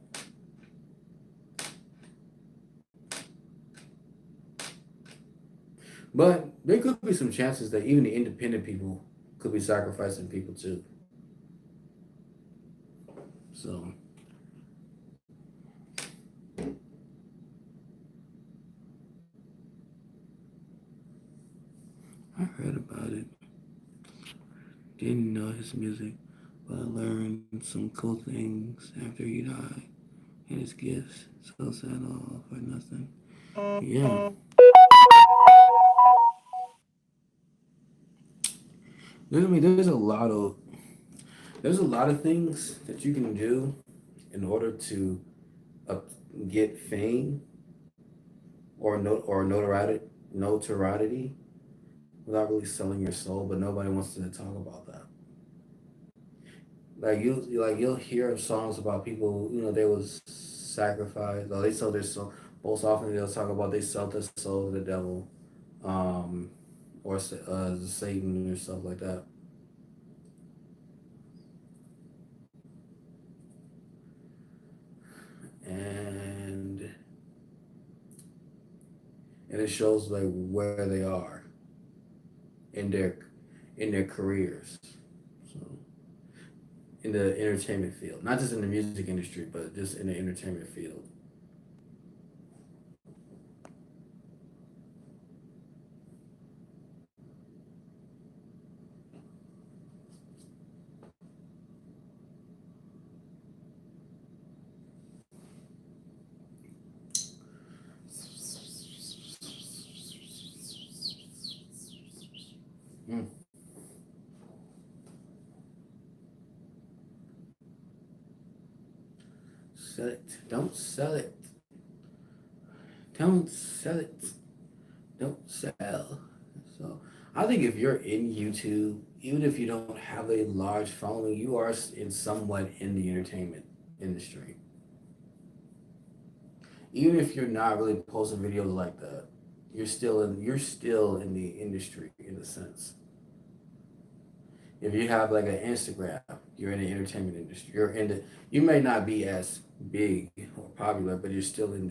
But there could be some chances that even the independent people could be sacrificing people too. So I heard about it. Didn't know his music, but I learned some cool things after he died. And his gifts, so sad all for nothing. Yeah, I mean, there's a lot of things that you can do in order to uh, get fame or notoriety without really selling your soul. But nobody wants to talk about that. You'll hear of songs about people, they was sacrificed, or they sold their soul. Most often they'll talk about they sold their soul to the devil, um, or Satan or stuff like that. And and it shows like where they are in their careers. So in the entertainment field, not just in the music industry, but just in the entertainment field. Mm. Sell it. Don't sell it. Don't sell it. Don't sell. So I think if you're in YouTube, even if you don't have a large following, you are in somewhat in the entertainment industry. Even if you're not really posting videos like that, you're still in the industry in a sense. If you have like an Instagram, you're in the entertainment industry. You may not be as big or popular, but you're still in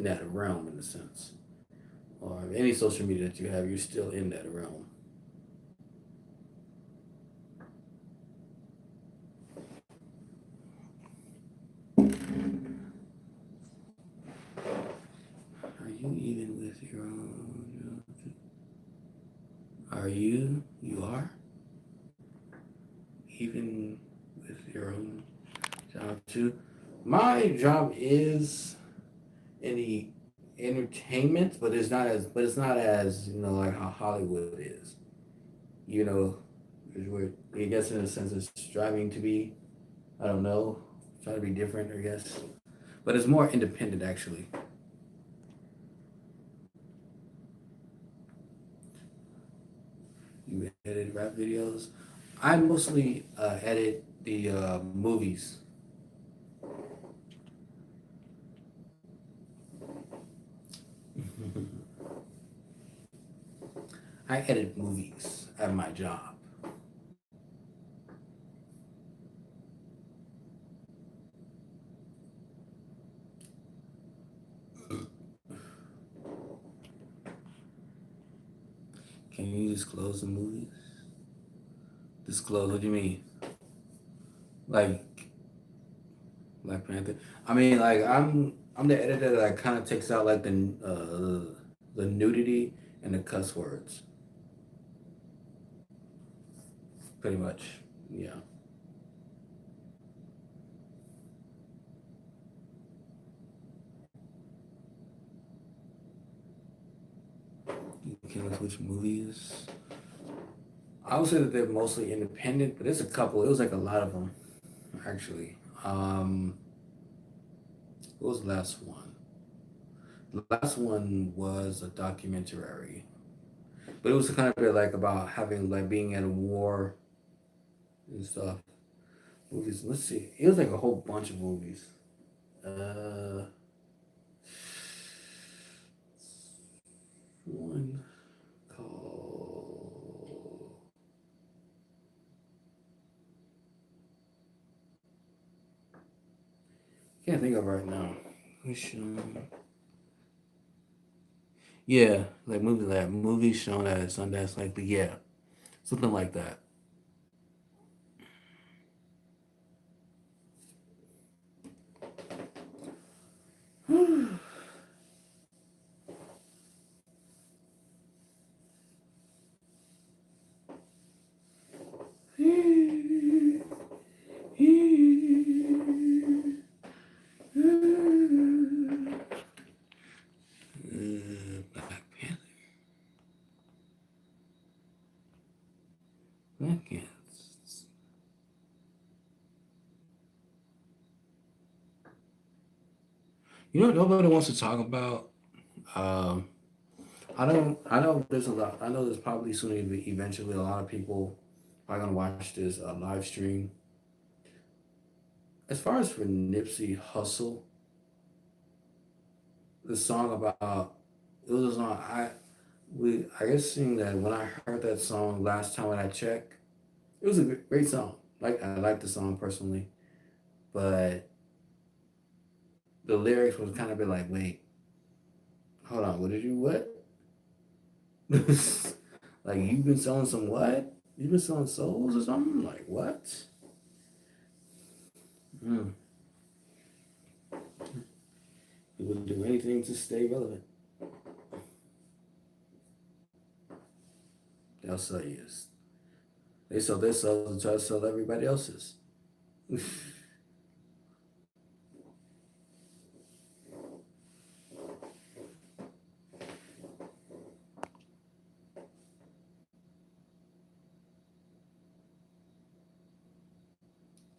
that realm in a sense. Or any social media that you have, you're still in that realm. Are you even with your own? Are you? You are even with your own job too. My job is in the entertainment, but it's not as like how Hollywood is. You know, I guess in a sense it's striving to be. I don't know, trying to be different. I guess, but it's more independent actually. You edit rap videos. I mostly edit the movies. I edit movies at my job. Can you disclose the movies? Disclose? What do you mean? Like Black Panther? I mean, like I'm the editor that kind of takes out like the nudity and the cuss words, pretty much. Yeah. You can which movies? I would say that they're mostly independent, but there's a couple. It was like a lot of them actually. What was the last one? The last one was a documentary, but it was kind of bit like about having like being at a war and stuff. Movies. Let's see. It was like a whole bunch of movies. Uh, one called. Can't think of right now. Which, yeah, like movies shown at Sundance, like, but yeah, something like that. Black Panther. Black Panther. You know what nobody wants to talk about? Um, I don't. I know there's a lot. I know there's probably soon to be eventually a lot of people are gonna watch this live stream. As far as for Nipsey Hussle, the song about it was a song I guess seeing that when I heard that song last time when I checked, it was a great song. Like I like the song personally, but the lyrics was kind of bit like, wait, hold on, what did you what? Like you've been selling some what? You've been selling souls or something? Like what? Mm. He would do anything to stay relevant. They'll sell yours. They sell their souls and try to sell everybody else's.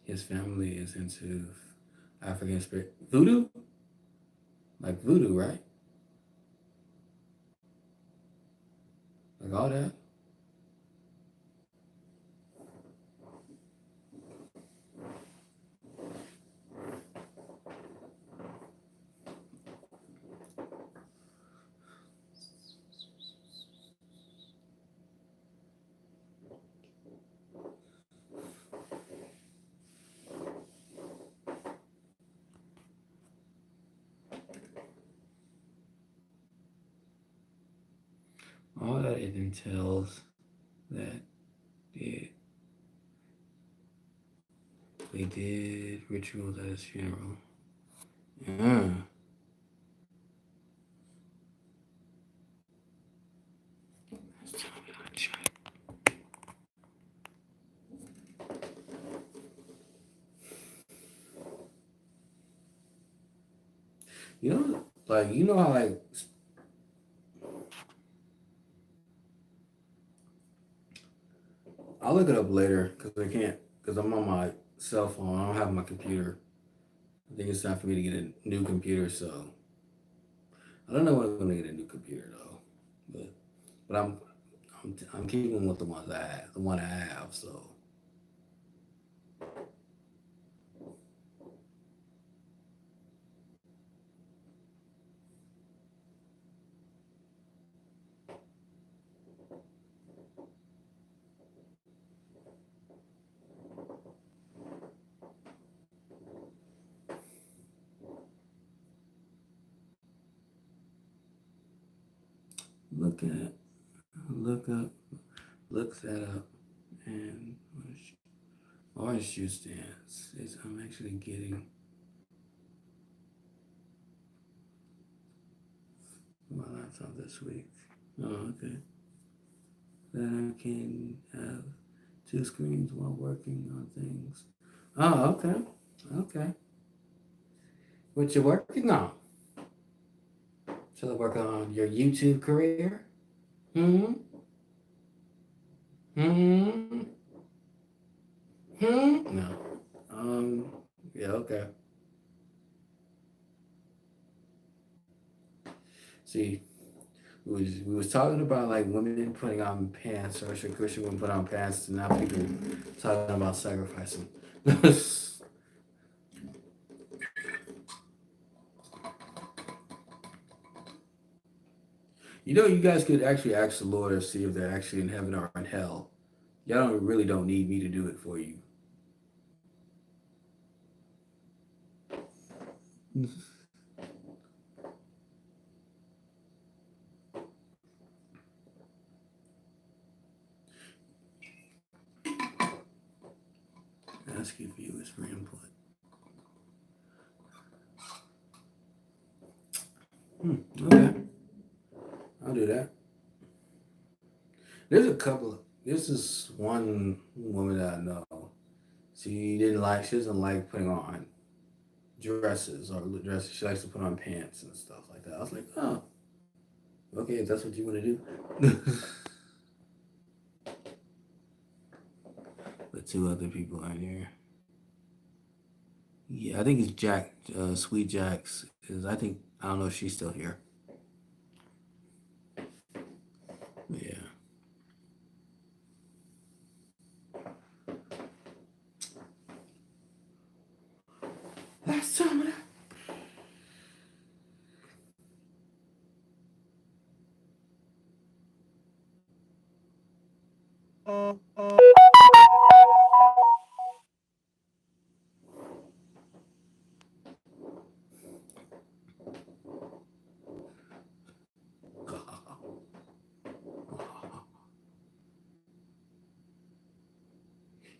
His family is into African spirit voodoo, like voodoo, right? Like all that. All that it entails that they, they did rituals at his funeral. Yeah. You know, like you know how like I'll look it up later because I can't because I'm on my cell phone. I don't have my computer. I think it's time for me to get a new computer. So I don't know when I'm gonna get a new computer though. But I'm keeping with the ones I have, the one I have. So look at look up look that up and orange juice dance. I'm actually getting my laptop this week. Oh, okay. Then I can have two screens while working on things. Oh, okay. Okay. What you working on? Shall I work on your YouTube career? Hmm? Hmm? Hmm? No. Yeah, okay. See, we was talking about like women putting on pants, or should Christian women put on pants, and now people talking about sacrificing. You guys could actually ask the Lord or see if they're actually in heaven or in hell. Y'all don't need me to do it for you. Ask your viewers for input. Okay, I'll do that. There's a couple. This is one woman that I know. She doesn't like putting on dresses or dresses. She likes to put on pants and stuff like that. I was like, oh, okay, if that's what you want to do. The two other people on here. Yeah, I think it's Jack. Sweet Jax is. I don't know if she's still here. Yeah. Last time.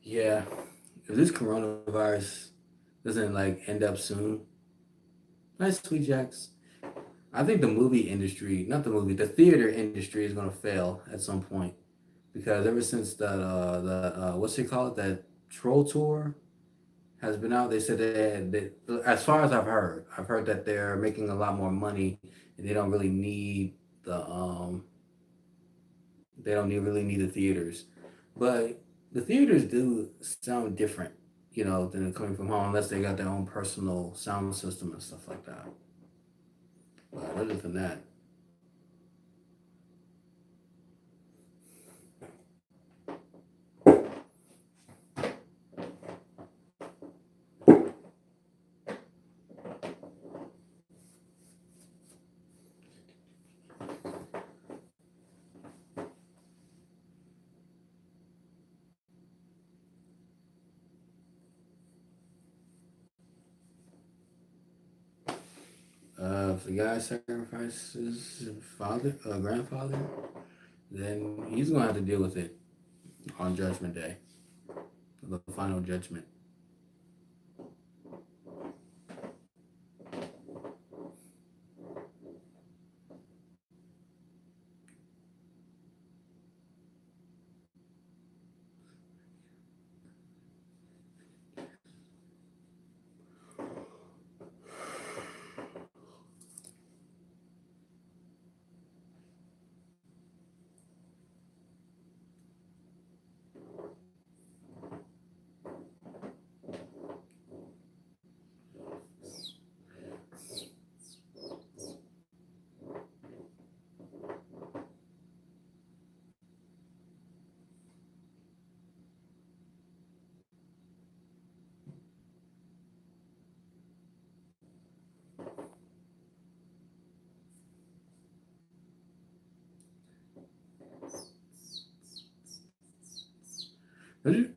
Yeah. If this coronavirus doesn't like end up soon, nice Sweet Jax. I think the movie industry, not the movie, the theater industry is gonna fail at some point because ever since the what's it called, that Troll Tour has been out, they said as far as I've heard that they're making a lot more money and they don't really need the really need the theaters, but the theaters do sound different, than coming from home unless they got their own personal sound system and stuff like that. But other than that, if the guy sacrifices his grandfather, then he's gonna have to deal with it on Judgment Day, the final judgment.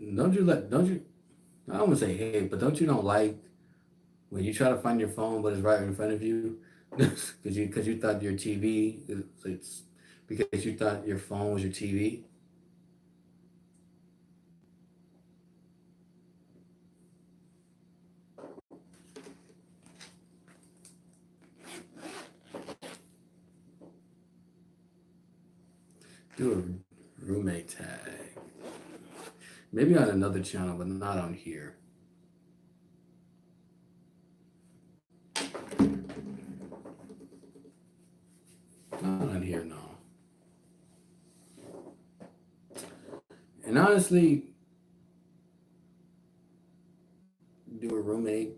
Don't you? I don't want to say hate, but don't like when you try to find your phone, but it's right in front of you, because you thought your TV it's because you thought your phone was your TV. Do a roommate tag, maybe on another channel, but not on here. Not on here, no. And honestly, do a roommate.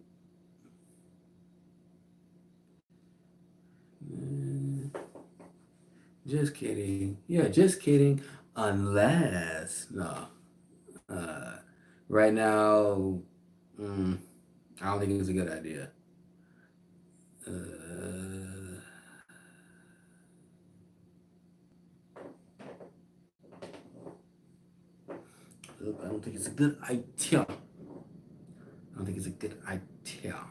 Just kidding. Yeah, just kidding. Unless, no. Uh, right now, mm, I don't think it's a good idea. I don't think it's a good idea. I don't think it's a good idea.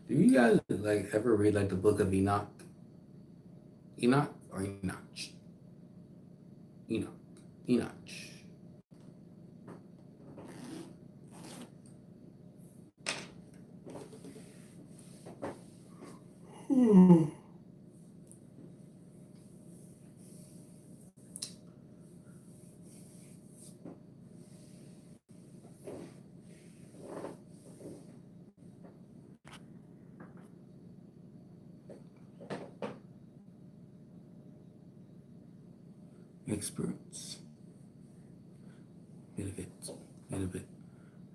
Do you guys like ever read like the book of Enoch? Enoch or Enoch? Enoch. Enoch. Experts. Benefit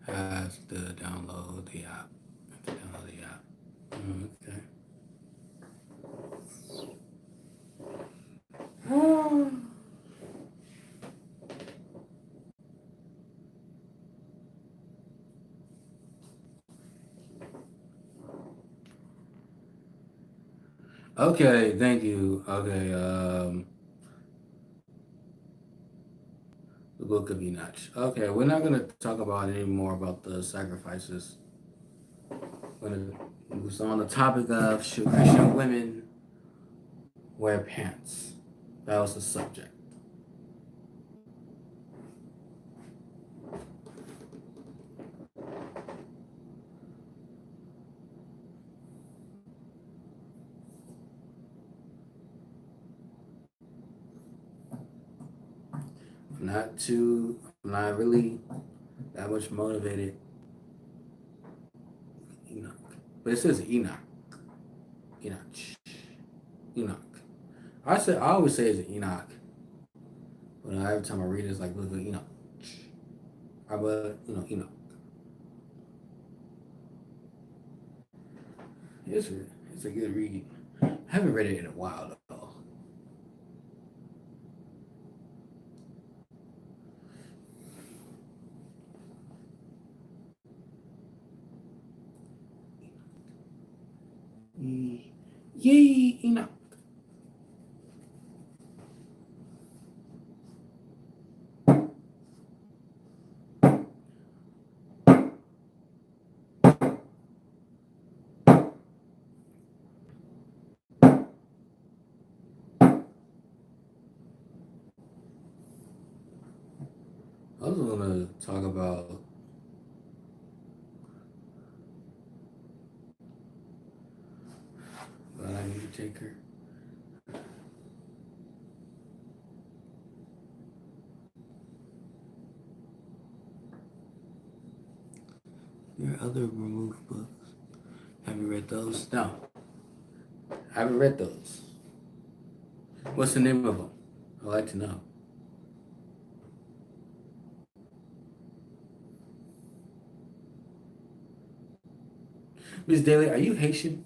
has to download the app. Okay. Okay, thank you. Okay, the book of Enoch. Okay, we're not gonna talk about any more about the sacrifices. It was on the topic of should Christian women wear pants? That was the subject. I'm not really that much motivated. Enoch. But it says Enoch. Enoch. Enoch. I always say it's Enoch. But every time I read it, it's like, look, Enoch. But, Enoch. It's a good read. I haven't read it in a while, though. Yay, Enoch. I was going to talk about but I need to take her. There are other removed books. Have you read those? No. I haven't read those. What's the name of them? I'd like to know. Miss Daly, are you Haitian?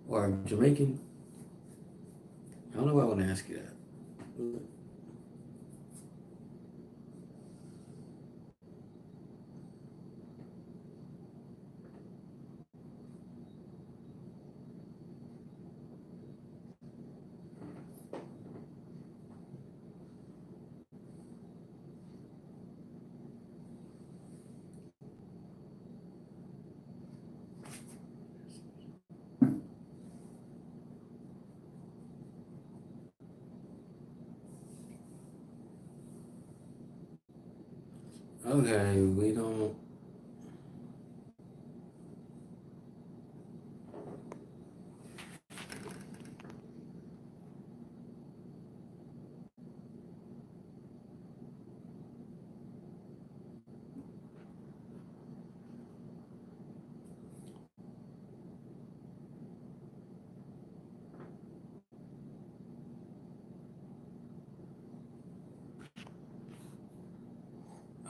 Or Jamaican? I don't know why I want to ask you that. Okay, we don't.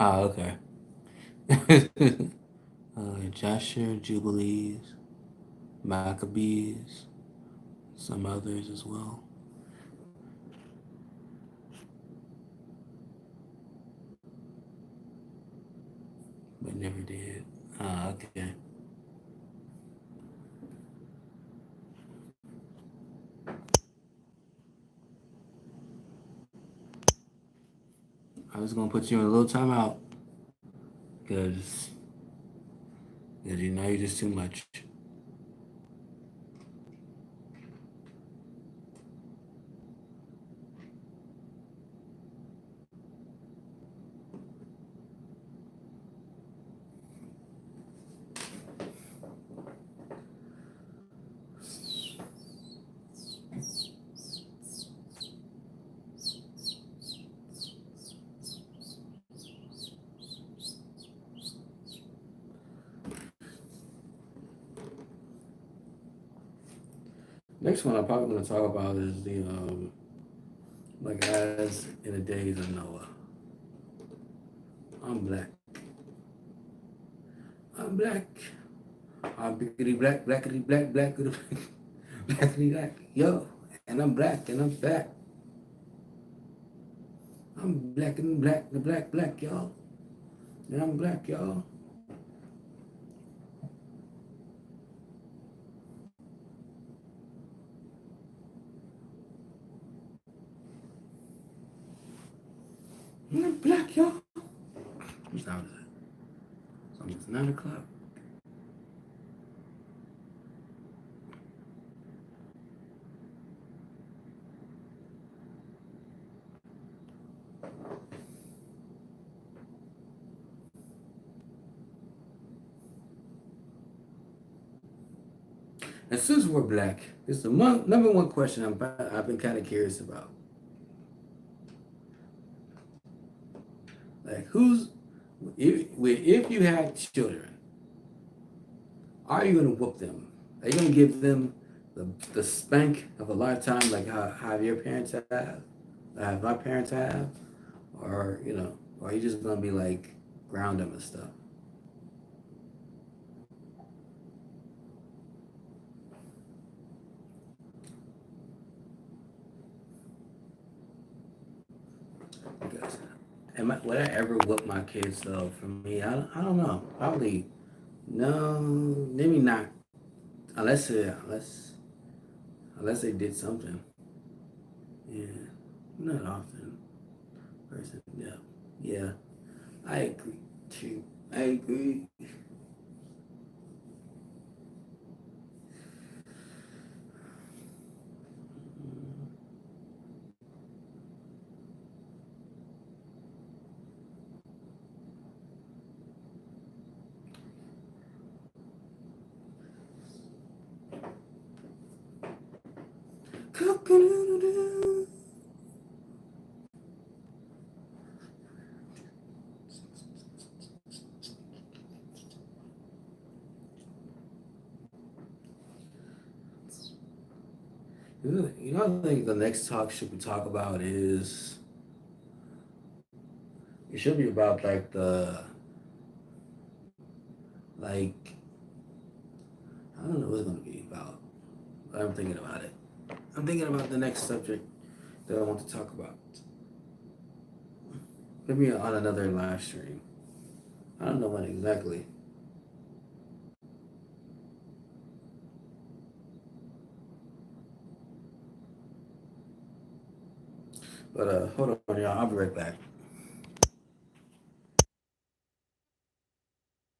Oh, okay. Jasher, Jubilees, Maccabees, some others as well, but never did. Okay. I was gonna put you in a little timeout because you know you're just too much. Next one I'm probably gonna talk about is the like as in the days of Noah. I'm black. I'm black. I'm biggity black, blackity black, blackity blackity black. Yo, and I'm black and I'm fat. I'm black and black, the black, black, y'all. And I'm black, y'all. And I'm black, y'all. What time is it? It's almost 9 o'clock. And since we're black, it's the number one question I've been kind of curious about. Like, if you had children, are you gonna whoop them? Are you gonna give them the spank of a lifetime, like how your parents have my parents have, or or are you just gonna be like ground them and stuff? Because would I ever whoop my kids though? For me, I don't know. Probably no, maybe not. Unless they did something. Yeah, not often. Person, yeah, yeah. I agree too. I agree. Cock-a-doodle-doo. I think the next talk should we talk about is it should be about like like I don't know what it's gonna be about. But I'm thinking about it. I'm thinking about the next subject that I want to talk about. Maybe on another live stream. I don't know when exactly. But hold on, y'all. I'll be right back.